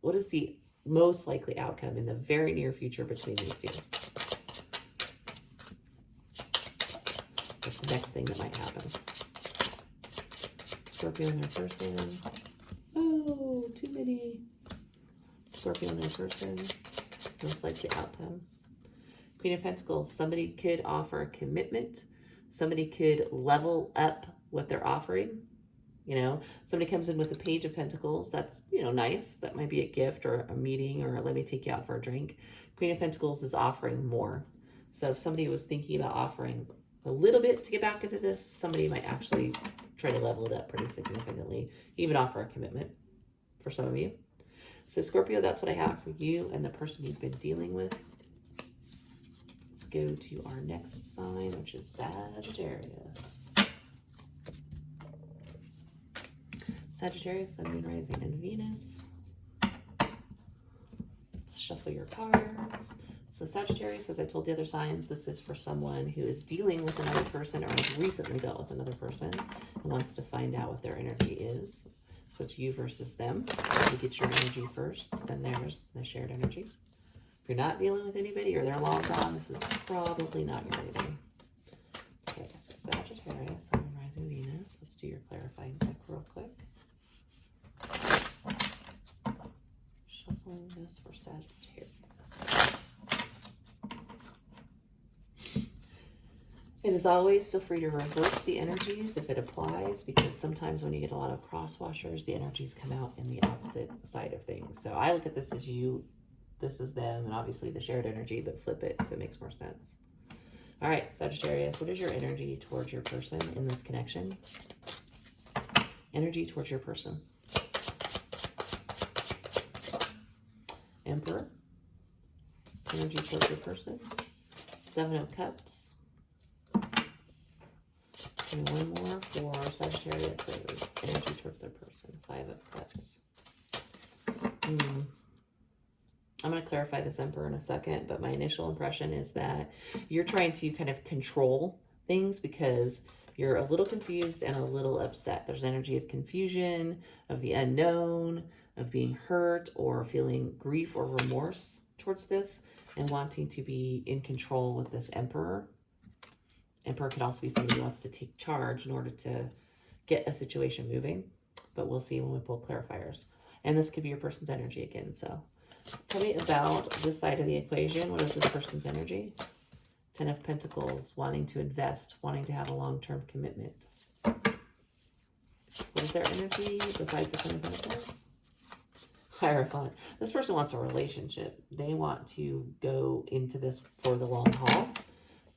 What is the most likely outcome in the very near future between these two? What's the next thing that might happen? Scorpio and their person. Oh, too many. Scorpio and their person. Most likely outcome. Queen of Pentacles. Somebody could offer a commitment. Somebody could level up what they're offering. You know, somebody comes in with a Page of Pentacles. That's, you know, nice. That might be a gift or a meeting, or let me take you out for a drink. Queen of Pentacles is offering more. So if somebody was thinking about offering a little bit to get back into this, somebody might actually try to level it up pretty significantly, even offer a commitment for some of you. So Scorpio, that's what I have for you and the person you've been dealing with. Let's go to our next sign, which is Sagittarius. Sagittarius, Sun, Moon, Rising, and Venus. Let's shuffle your cards. So Sagittarius, as I told the other signs, this is for someone who is dealing with another person, or has recently dealt with another person and wants to find out what their energy is. So it's you versus them. You get your energy first, then there's the shared energy. If you're not dealing with anybody, or they're long gone, this is probably not your reading. Okay, so Sagittarius, Sun, Moon, Rising, Venus. Let's do your clarifying deck real quick. Shuffling this for Sagittarius. And as always, feel free to reverse the energies if it applies, because sometimes when you get a lot of cross-washers, the energies come out in the opposite side of things. So I look at this as you, this is them, and obviously the shared energy, but flip it if it makes more sense. All right, Sagittarius, what is your energy towards your person in this connection? Energy towards your person. Emperor. Energy towards your person. Seven of Cups. And one more for Sagittarius is energy towards their person. Five of Cups. I'm going to clarify this Emperor in a second, but my initial impression is that you're trying to kind of control things because you're a little confused and a little upset. There's energy of confusion, of the unknown, of being hurt, or feeling grief or remorse towards this, and wanting to be in control with this Emperor. Emperor could also be somebody who wants to take charge in order to get a situation moving, but we'll see when we pull clarifiers. And this could be your person's energy again. So tell me about this side of the equation. What is this person's energy? Ten of Pentacles, wanting to invest, wanting to have a long-term commitment. What is their energy besides the Ten of Pentacles? Hierophant. This person wants a relationship. They want to go into this for the long haul.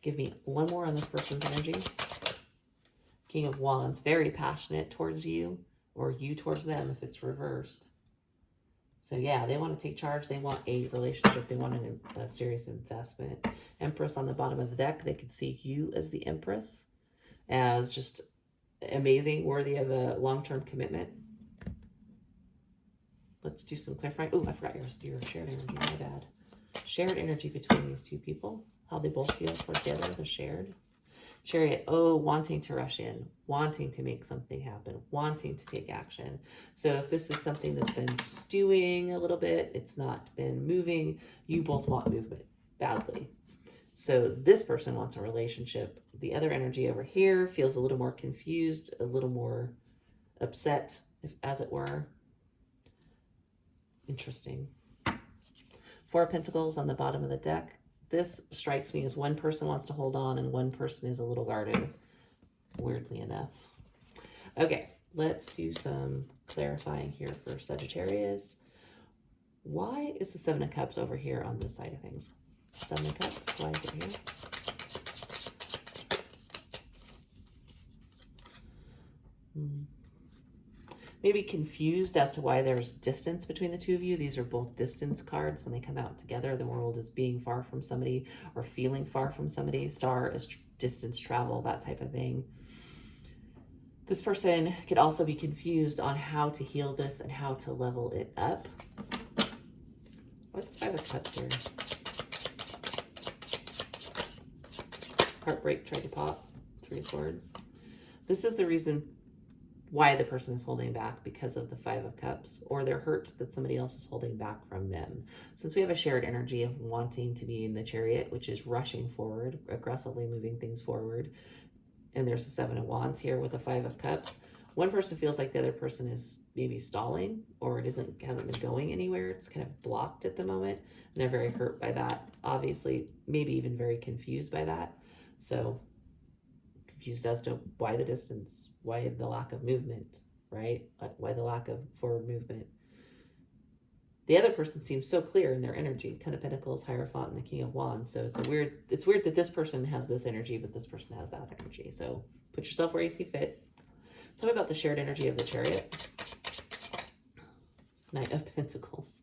Give me one more on this person's energy. King of Wands, very passionate towards you, or you towards them if it's reversed. So yeah, they want to take charge. They want a relationship. They want a serious investment. Empress on the bottom of the deck. They could see you as the Empress, as just amazing, worthy of a long-term commitment. Let's do some clarifying. Oh, I forgot your shared energy. My bad. Shared energy between these two people. How they both feel towards the other, the shared. Chariot, oh, wanting to rush in, wanting to make something happen, wanting to take action. So if this is something that's been stewing a little bit, it's not been moving, you both want movement badly. So this person wants a relationship. The other energy over here feels a little more confused, a little more upset, if as it were. Interesting. Four of Pentacles on the bottom of the deck. This strikes me as one person wants to hold on and one person is a little guarded, weirdly enough. Okay, let's do some clarifying here for Sagittarius. Why is the Seven of Cups over here on this side of things? Seven of Cups, why is it here? maybe confused as to why there's distance between the two of you. These are both distance cards. When they come out together, the world is being far from somebody or feeling far from somebody. Star is distance travel, that type of thing. This person could also be confused on how to heal this and how to level it up. What's the Five of Cups here? Heartbreak tried to pop. Three of Swords. This is the reason why the person is holding back, because of the Five of Cups, or they're hurt that somebody else is holding back from them. Since we have a shared energy of wanting to be in the Chariot, which is rushing forward, aggressively moving things forward, and there's a Seven of Wands here with a Five of Cups, one person feels like the other person is maybe stalling, or it hasn't been going anywhere. It's kind of blocked at the moment, and they're very hurt by that. Obviously, maybe even very confused by that. So confused as to why the distance, why the lack of movement, right? Why the lack of forward movement. The other person seems so clear in their energy. Ten of Pentacles, Hierophant, and the King of Wands. So it's weird that this person has this energy, but this person has that energy. So put yourself where you see fit. Tell me about the shared energy of the Chariot. Knight of Pentacles.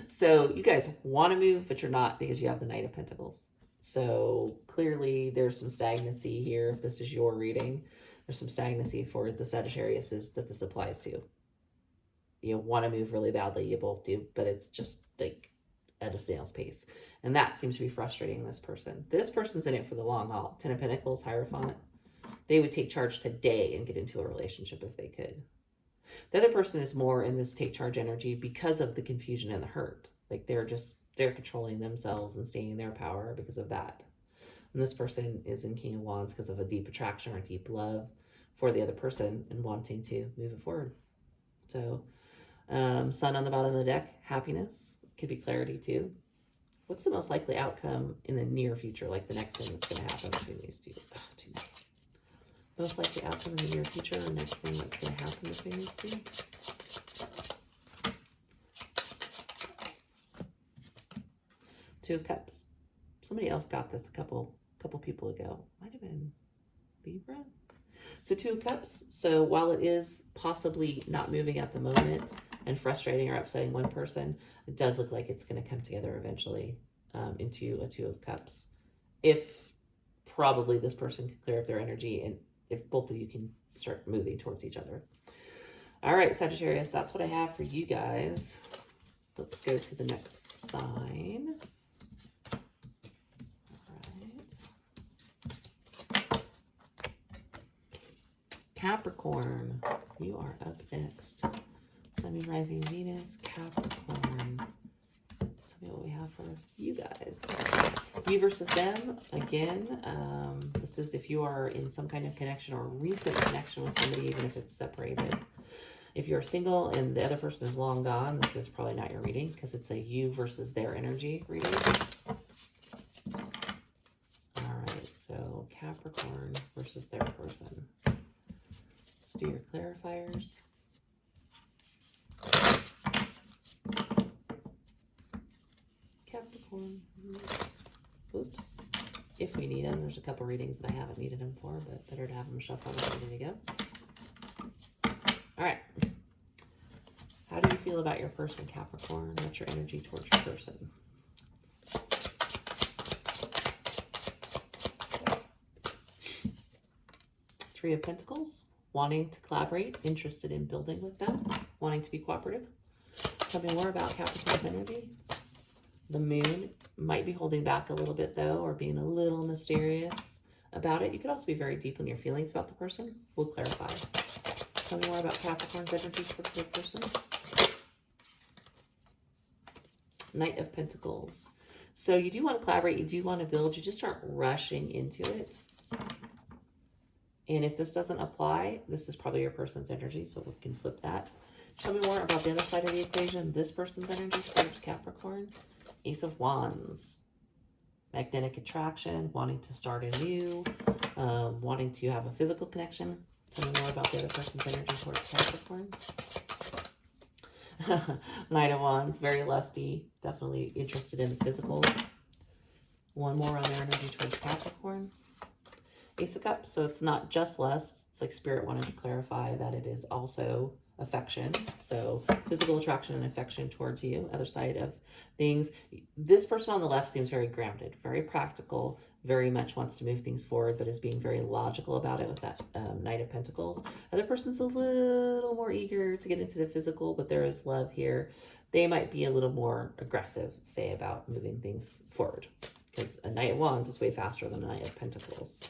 So you guys want to move, but you're not, because you have the Knight of Pentacles. So clearly there's some stagnancy here. If this is your reading, there's some stagnancy for the Sagittarius that this applies to. You want to move really badly, you both do, but it's just like at a snail's pace. And that seems to be frustrating this person. This person's in it for the long haul. Ten of Pentacles, Hierophant. They would take charge today and get into a relationship if they could. The other person is more in this take charge energy because of the confusion and the hurt. Like they're controlling themselves and staying in their power because of that. And this person is in King of Wands because of a deep attraction or deep love for the other person and wanting to move it forward. So Sun on the bottom of the deck, happiness. Could be clarity too. What's the most likely outcome in the near future? Like the next thing that's going to happen between these two? Oh, too many. Most likely outcome in the near future, or next thing that's going to happen between these two? Two of Cups. Somebody else got this a couple people ago. Might have been Libra. So Two of Cups. So while it is possibly not moving at the moment and frustrating or upsetting one person, it does look like it's going to come together eventually into a Two of Cups. If probably this person can clear up their energy, and if both of you can start moving towards each other. All right, Sagittarius, that's what I have for you guys. Let's go to the next sign. Capricorn, you are up next. Sun, Moon, Rising, Venus, Capricorn. Tell me what we have for you guys. You versus them. Again, this is if you are in some kind of connection or recent connection with somebody, even if it's separated. If you're single and the other person is long gone, this is probably not your reading because it's a you versus their energy reading. All right, so Capricorn versus their person. Let's do your clarifiers. Capricorn. Oops. If we need them, there's a couple readings that I haven't needed them for, but better to have them shuffled and ready to go. All right. How do you feel about your person, Capricorn? What's your energy towards your person? Three of Pentacles. Wanting to collaborate, interested in building with them, wanting to be cooperative. Tell me more about Capricorn's energy. The Moon might be holding back a little bit though, or being a little mysterious about it. You could also be very deep in your feelings about the person. We'll clarify. Tell me more about Capricorn's energy towards the person. Knight of Pentacles. So you do want to collaborate, you do want to build, you just aren't rushing into it. And if this doesn't apply, this is probably your person's energy, so we can flip that. Tell me more about the other side of the equation, this person's energy towards Capricorn. Ace of Wands. Magnetic attraction, wanting to start anew, wanting to have a physical connection. Tell me more about the other person's energy towards Capricorn. Knight of Wands, very lusty, definitely interested in the physical. One more on their energy towards Capricorn. Ace of Cups, so it's not just lust. It's like Spirit wanted to clarify that it is also affection. So physical attraction and affection towards you, other side of things. This person on the left seems very grounded, very practical, very much wants to move things forward, but is being very logical about it with that Knight of Pentacles. Other person's a little more eager to get into the physical, but there is love here. They might be a little more aggressive, say, about moving things forward, because a Knight of Wands is way faster than a Knight of Pentacles.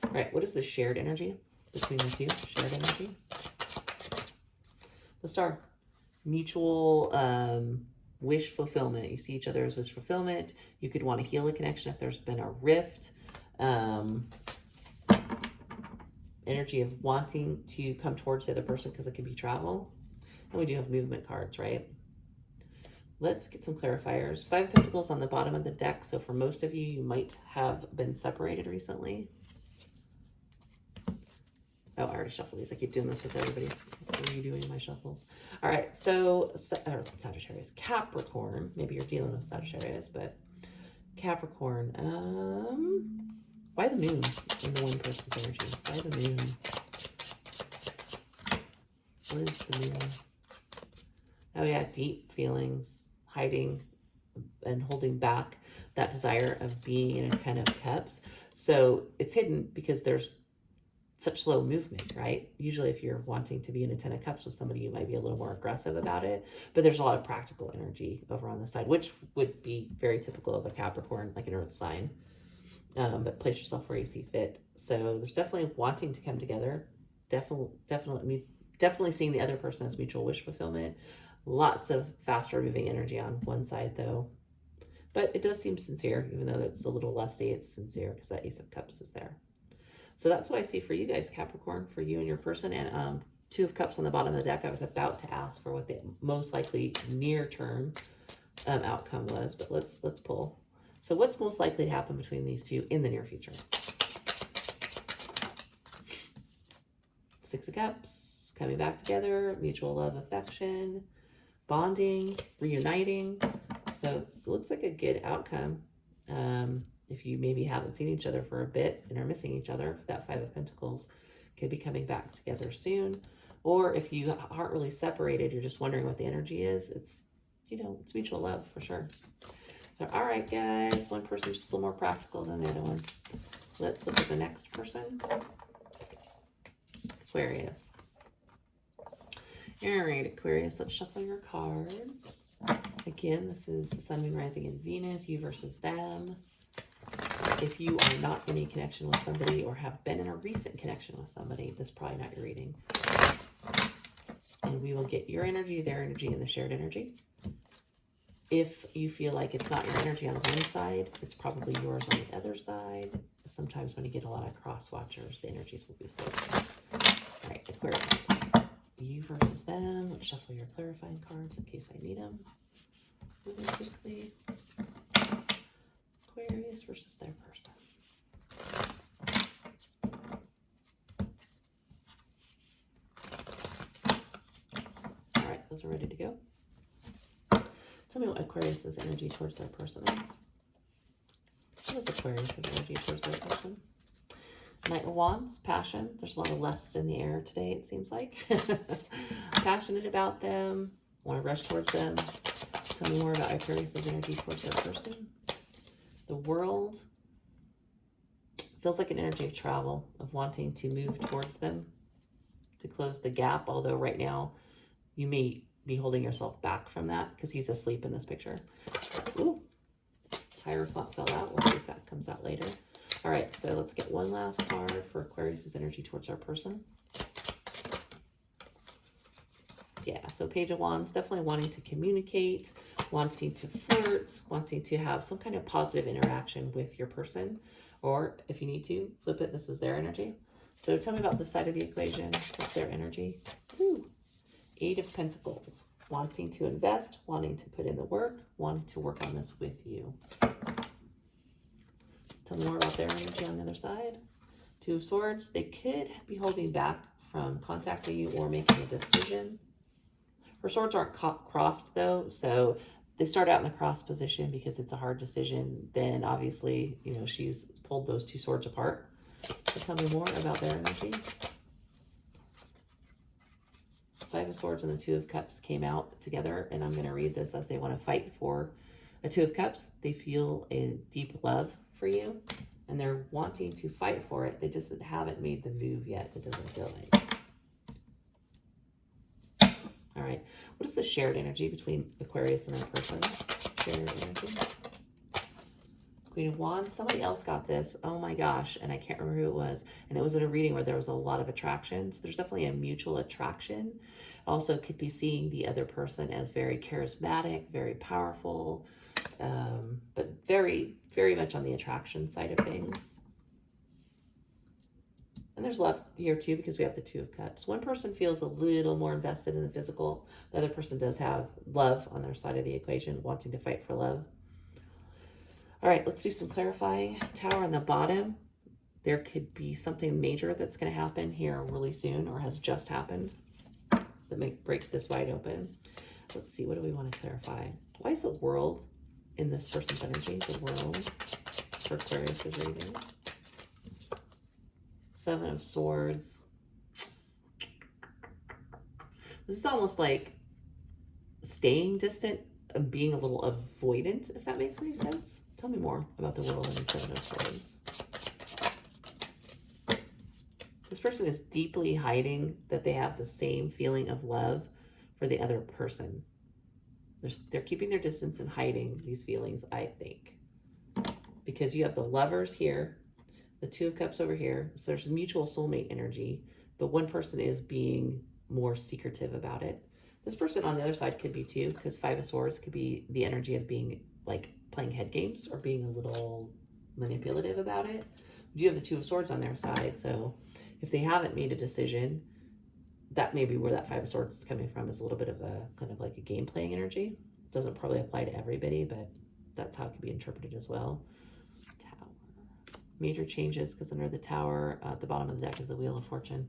All right, what is the shared energy between the two? Shared energy. The Star. Mutual wish fulfillment. You see each other as wish fulfillment. You could want to heal a connection if there's been a rift. Energy of wanting to come towards the other person because it could be travel. And we do have movement cards, right? Let's get some clarifiers. 5 of Pentacles on the bottom of the deck. So for most of you, you might have been separated recently. Oh, I already shuffled these. I keep doing this with everybody's redoing my shuffles. All right, so Sagittarius, Capricorn. Maybe you're dealing with Sagittarius, but Capricorn. Why the moon in the one person's energy? Why the moon? What is the moon? Oh yeah, deep feelings, hiding and holding back that desire of being in a 10 of Cups. So it's hidden because there's such slow movement, right? Usually if you're wanting to be in a 10 of Cups with somebody, you might be a little more aggressive about it, but there's a lot of practical energy over on the side, which would be very typical of a Capricorn, like an earth sign. But place yourself where you see fit. So there's definitely wanting to come together. Definitely seeing the other person as mutual wish fulfillment. Lots of faster moving energy on one side though. But it does seem sincere, even though it's a little lusty, it's sincere because that Ace of Cups is there. So that's what I see for you guys, Capricorn, for you and your person. And 2 of Cups on the bottom of the deck. I was about to ask for what the most likely near-term outcome was, but let's pull. So what's most likely to happen between these two in the near future? 6 of Cups, coming back together, mutual love, affection, bonding, reuniting. So it looks like a good outcome. If you maybe haven't seen each other for a bit and are missing each other, that 5 of Pentacles could be coming back together soon. Or if you aren't really separated, you're just wondering what the energy is. It's, you know, it's mutual love for sure. So, all right, guys, one person's just a little more practical than the other one. Let's look at the next person. Aquarius. All right, Aquarius, let's shuffle your cards. Again, this is the Sun, Moon, Rising, and Venus, you versus them. If you are not in a connection with somebody or have been in a recent connection with somebody, this is probably not your reading. And we will get your energy, their energy, and the shared energy. If you feel like it's not your energy on one side, it's probably yours on the other side. Sometimes when you get a lot of cross watchers, the energies will be flipped. All right, Aquarius. You versus them. Let's shuffle your clarifying cards in case I need them really quickly. Aquarius versus their person. All right, those are ready to go. Tell me what Aquarius's energy towards their person is. What is Aquarius's energy towards their person? Knight of Wands, passion. There's a lot of lust in the air today, it seems like. Passionate about them. Want to rush towards them. Tell me more about Aquarius's energy towards their person. The World. Feels like an energy of travel, of wanting to move towards them, to close the gap. Although right now, you may be holding yourself back from that because he's asleep in this picture. Ooh. Hierophant fell out. We'll see if that comes out later. All right, so let's get one last card for Aquarius's energy towards our person. Yeah, so Page of Wands, definitely wanting to communicate, wanting to flirt, wanting to have some kind of positive interaction with your person. Or if you need to, flip it, this is their energy. So tell me about this side of the equation. What's their energy? Ooh, 8 of Pentacles, wanting to invest, wanting to put in the work, wanting to work on this with you. Tell me more about their energy on the other side. 2 of Swords, they could be holding back from contacting you or making a decision. Her swords aren't crossed though, so they start out in the cross position because it's a hard decision. Then obviously, you know, she's pulled those 2 swords apart. So tell me more about their energy. Five of Swords and the Two of Cups came out together, and I'm going to read this as they want to fight for a Two of Cups. They feel a deep love for you, and they're wanting to fight for it. They just haven't made the move yet, it doesn't feel like. All right. What is the shared energy between Aquarius and their person? Shared energy. Queen of Wands. Somebody else got this. Oh my gosh. And I can't remember who it was. And it was in a reading where there was a lot of attraction. So there's definitely a mutual attraction. Also could be seeing the other person as very charismatic, very powerful, but very, very much on the attraction side of things. And there's love here too, because we have the Two of Cups. One person feels a little more invested in the physical. The other person does have love on their side of the equation, wanting to fight for love. All right, let's do some clarifying. Tower on the bottom. There could be something major that's going to happen here really soon, or has just happened, that may break this wide open. Let's see, what do we want to clarify? Why is the World in this person's energy? The World for Aquarius is reading. Seven of Swords. This is almost like staying distant and being a little avoidant, if that makes any sense. Tell me more about the World and the Seven of Swords. This person is deeply hiding that they have the same feeling of love for the other person. They're keeping their distance and hiding these feelings, I think. Because you have the Lovers here, the Two of Cups over here. So there's mutual soulmate energy, but one person is being more secretive about it. This person on the other side could be too, because Five of Swords could be the energy of being like playing head games or being a little manipulative about it. You have the Two of Swords on their side, so if they haven't made a decision, that may be where that Five of Swords is coming from, is a little bit of a kind of like a game playing energy. Doesn't probably apply to everybody, but that's how it can be interpreted as well. Tower. Major changes, because under the Tower, at the bottom of the deck is the Wheel of Fortune.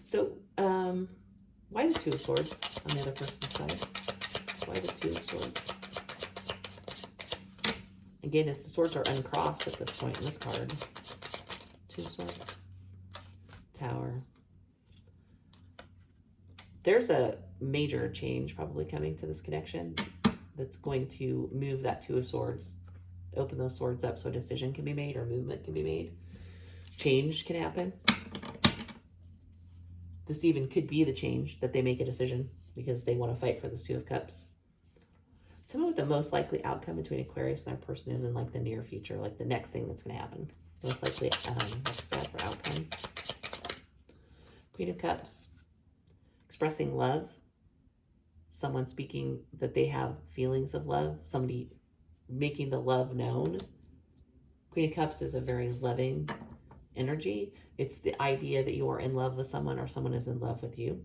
So, why the Two of Swords on the other person's side? Why the Two of Swords? Again, as the swords are uncrossed at this point in this card. Two of Swords. Tower. There's a major change probably coming to this connection that's going to move that Two of Swords, open those swords up so a decision can be made or movement can be made. Change can happen. This even could be the change, that they make a decision because they want to fight for this Two of Cups. Tell me what the most likely outcome between Aquarius and their person is in like the near future, like the next thing that's going to happen. Most likely next step or outcome. Queen of Cups. Expressing love. Someone speaking that they have feelings of love. Somebody making the love known. Queen of Cups is a very loving energy. It's the idea that you are in love with someone or someone is in love with you.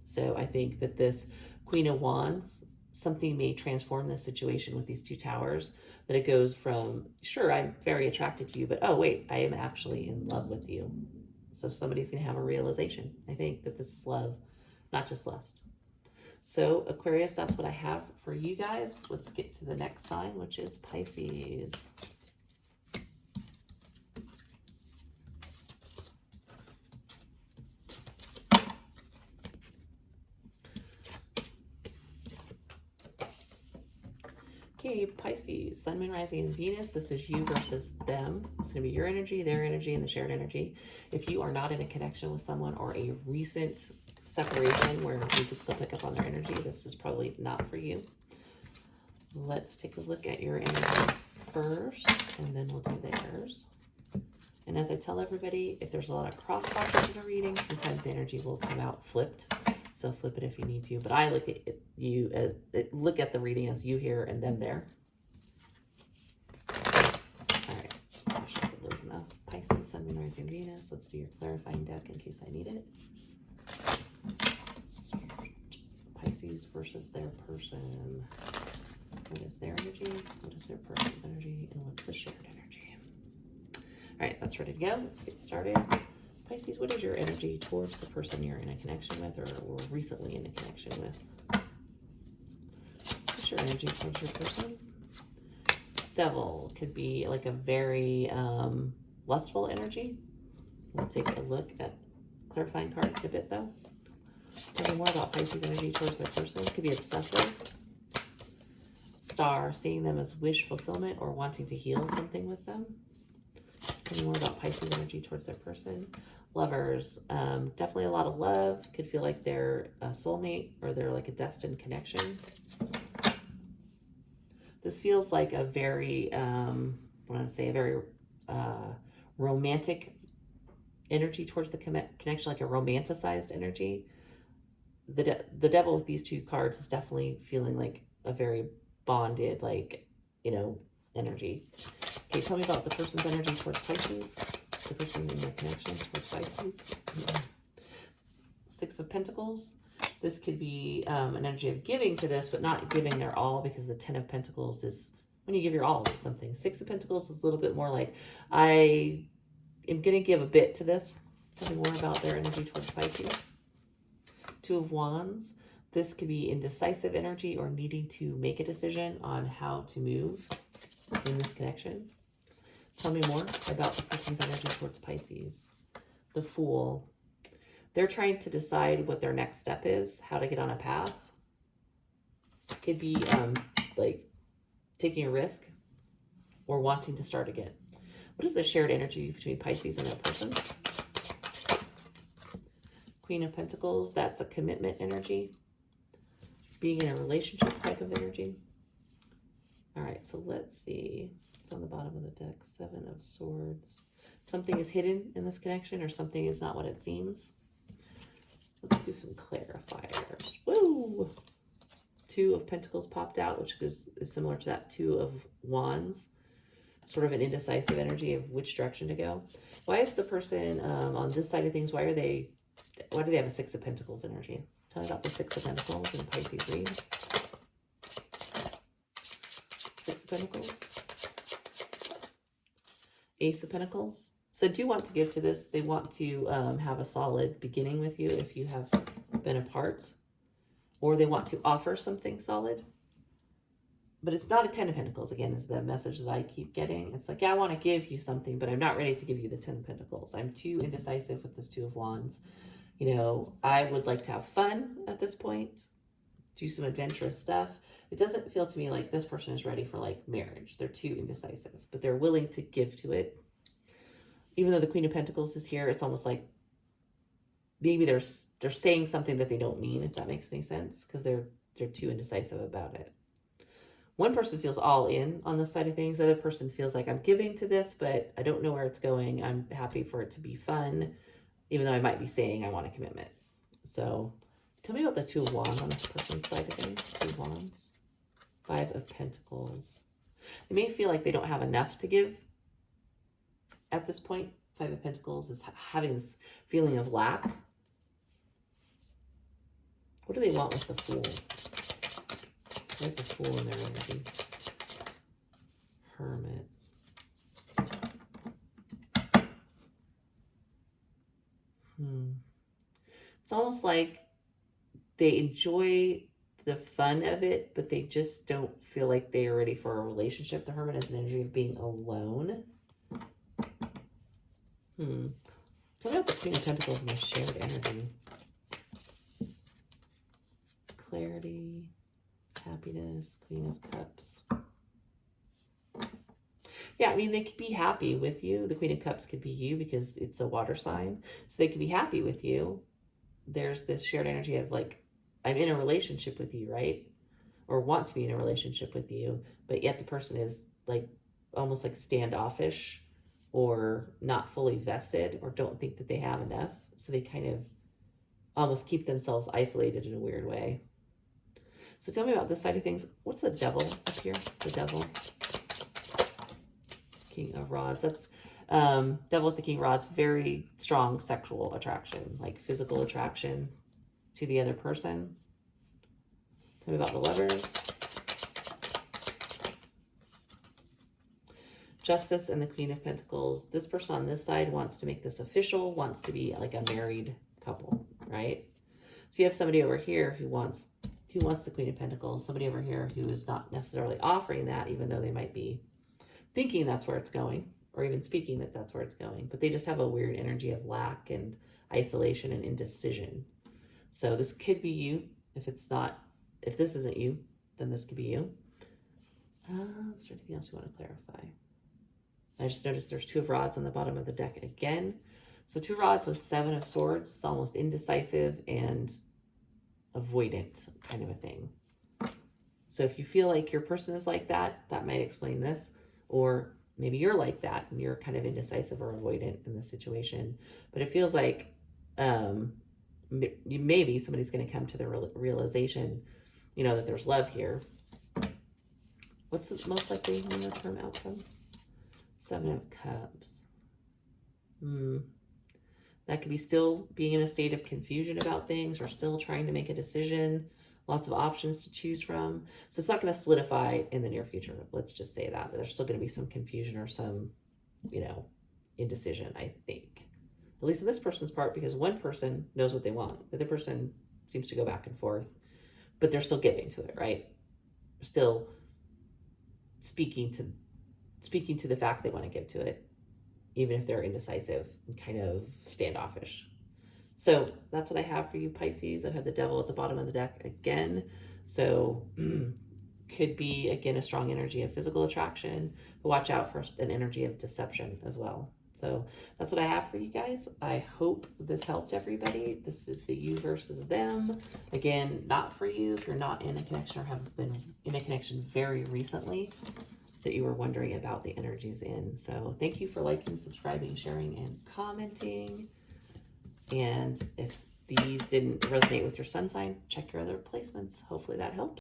So I think that this Queen of Wands, something may transform this situation with these two towers, that it goes from, sure, I'm very attracted to you, but oh wait, I am actually in love with you. So somebody's going to have a realization, I think, that this is love, not just lust. So Aquarius, that's what I have for you guys. Let's get to the next sign, which is Pisces. Okay, Pisces, Sun, Moon, Rising, and Venus. This is you versus them. It's going to be your energy, their energy, and the shared energy. If you are not in a connection with someone or a recent separation where you could still pick up on their energy, this is probably not for you. Let's take a look at your energy first, and then we'll do theirs. And as I tell everybody, if there's a lot of crosswalks in the reading, sometimes the energy will come out flipped. So flip it if you need to. But I look at you as look at the reading as you here and then there. All right, I shuffled those enough. Pisces, Sun, Moon, Rising, Venus. Let's do your clarifying deck in case I need it. Pisces versus their person. What is their energy? What is their person's energy? And what's the shared energy? All right, that's ready to go. Let's get started. Pisces, what is your energy towards the person you're in a connection with or recently in a connection with? What's your energy towards your person? Devil could be like a very lustful energy. We'll take a look at clarifying cards in a bit though. Tell me more about Pisces energy towards their person. Could be obsessive. Star, seeing them as wish fulfillment or wanting to heal something with them. Tell me more about Pisces energy towards their person. Lovers, definitely a lot of love. Could feel like they're a soulmate or they're like a destined connection. This feels like a very, I want to say a very romantic energy towards the connection, like a romanticized energy. The devil with these two cards is definitely feeling like a very bonded, like, you know, energy. Okay, tell me about the person's energy towards Pisces. The person in their connection towards Pisces. Six of Pentacles. This could be an energy of giving to this, but not giving their all, because the Ten of Pentacles is when you give your all to something. Six of Pentacles is a little bit more like, I am going to give a bit to this. Tell me more about their energy towards Pisces. Two of Wands. This could be indecisive energy or needing to make a decision on how to move in this connection. Tell me more about the person's energy towards Pisces. The Fool. They're trying to decide what their next step is, how to get on a path. Could be like taking a risk or wanting to start again. What is the shared energy between Pisces and that person? Queen of Pentacles, that's a commitment energy. Being in a relationship type of energy. All right, so let's see. It's on the bottom of the deck. Seven of Swords. Something is hidden in this connection, or something is not what it seems. Let's do some clarifiers. Woo! Two of Pentacles popped out, which is similar to that Two of Wands. Sort of an indecisive energy of which direction to go. Why is the person on this side of things, why do they have a Six of Pentacles energy? Tell me about the Six of Pentacles in Pisces read. Six of Pentacles. Ace of Pentacles. So do want to give to this. They want to have a solid beginning with you if you have been apart. Or they want to offer something solid. But it's not a Ten of Pentacles, again, is the message that I keep getting. It's like, yeah, I want to give you something, but I'm not ready to give you the Ten of Pentacles. I'm too indecisive with this Two of Wands. You know, I would like to have fun at this point, do some adventurous stuff. It doesn't feel to me like this person is ready for like marriage. They're too indecisive, but they're willing to give to it. Even though the Queen of Pentacles is here, it's almost like maybe they're saying something that they don't mean, if that makes any sense, because they're too indecisive about it. One person feels all in on this side of things. The other person feels like, I'm giving to this, but I don't know where it's going. I'm happy for it to be fun, even though I might be saying I want a commitment. So tell me about the Two of Wands on this person's side of things. Two of Wands. Five of Pentacles. They may feel like they don't have enough to give at this point. Five of Pentacles is having this feeling of lack. What do they want with the Fool? Where's the Fool in their energy? Hermit. It's almost like they enjoy the fun of it, but they just don't feel like they are ready for a relationship. The Hermit has an energy of being alone. Tell me about the Queen of Pentacles and their shared energy. Clarity, happiness, Queen of Cups. Yeah, I mean, they could be happy with you. The Queen of Cups could be you because it's a water sign. So they could be happy with you. There's this shared energy of like, I'm in a relationship with you, right? Or want to be in a relationship with you, but yet the person is like almost like standoffish or not fully vested or don't think that they have enough. So they kind of almost keep themselves isolated in a weird way. So tell me about this side of things. What's the Devil up here? The Devil. King of Rods. That's Devil with the King of Rods. Very strong sexual attraction, like physical attraction to the other person. Tell me about the Lovers. Justice and the Queen of Pentacles. This person on this side wants to make this official, wants to be like a married couple, right? So you have somebody over here who wants the Queen of Pentacles, somebody over here who is not necessarily offering that, even though they might be thinking that's where it's going, or even speaking that that's where it's going, but they just have a weird energy of lack and isolation and indecision. So this could be you. If it's not, if this isn't you, then this could be you. Is there anything else you want to clarify? I just noticed there's 2 of rods on the bottom of the deck again. So 2 rods with 7 of swords. It's almost indecisive and avoidant kind of a thing. So if you feel like your person is like that, that might explain this. Or maybe you're like that and you're kind of indecisive or avoidant in this situation. But it feels like maybe somebody's going to come to the realization, you know, that there's love here. What's the most likely near-term outcome? 7 of Cups. That could be still being in a state of confusion about things or still trying to make a decision. Lots of options to choose from. So it's not going to solidify in the near future. Let's just say that. There's still going to be some confusion or some, you know, indecision, I think. At least on this person's part, because one person knows what they want. The other person seems to go back and forth. But they're still giving to it, right? They're still speaking to the fact they want to give to it, even if they're indecisive and kind of standoffish. So that's what I have for you, Pisces. I've had the devil at the bottom of the deck again. So could be, again, a strong energy of physical attraction, but watch out for an energy of deception as well. So that's what I have for you guys. I hope this helped everybody. This is the you versus them. Again, not for you if you're not in a connection or have been in a connection very recently that you were wondering about the energies in. So thank you for liking, subscribing, sharing, and commenting. And if these didn't resonate with your sun sign, check your other placements. Hopefully that helps.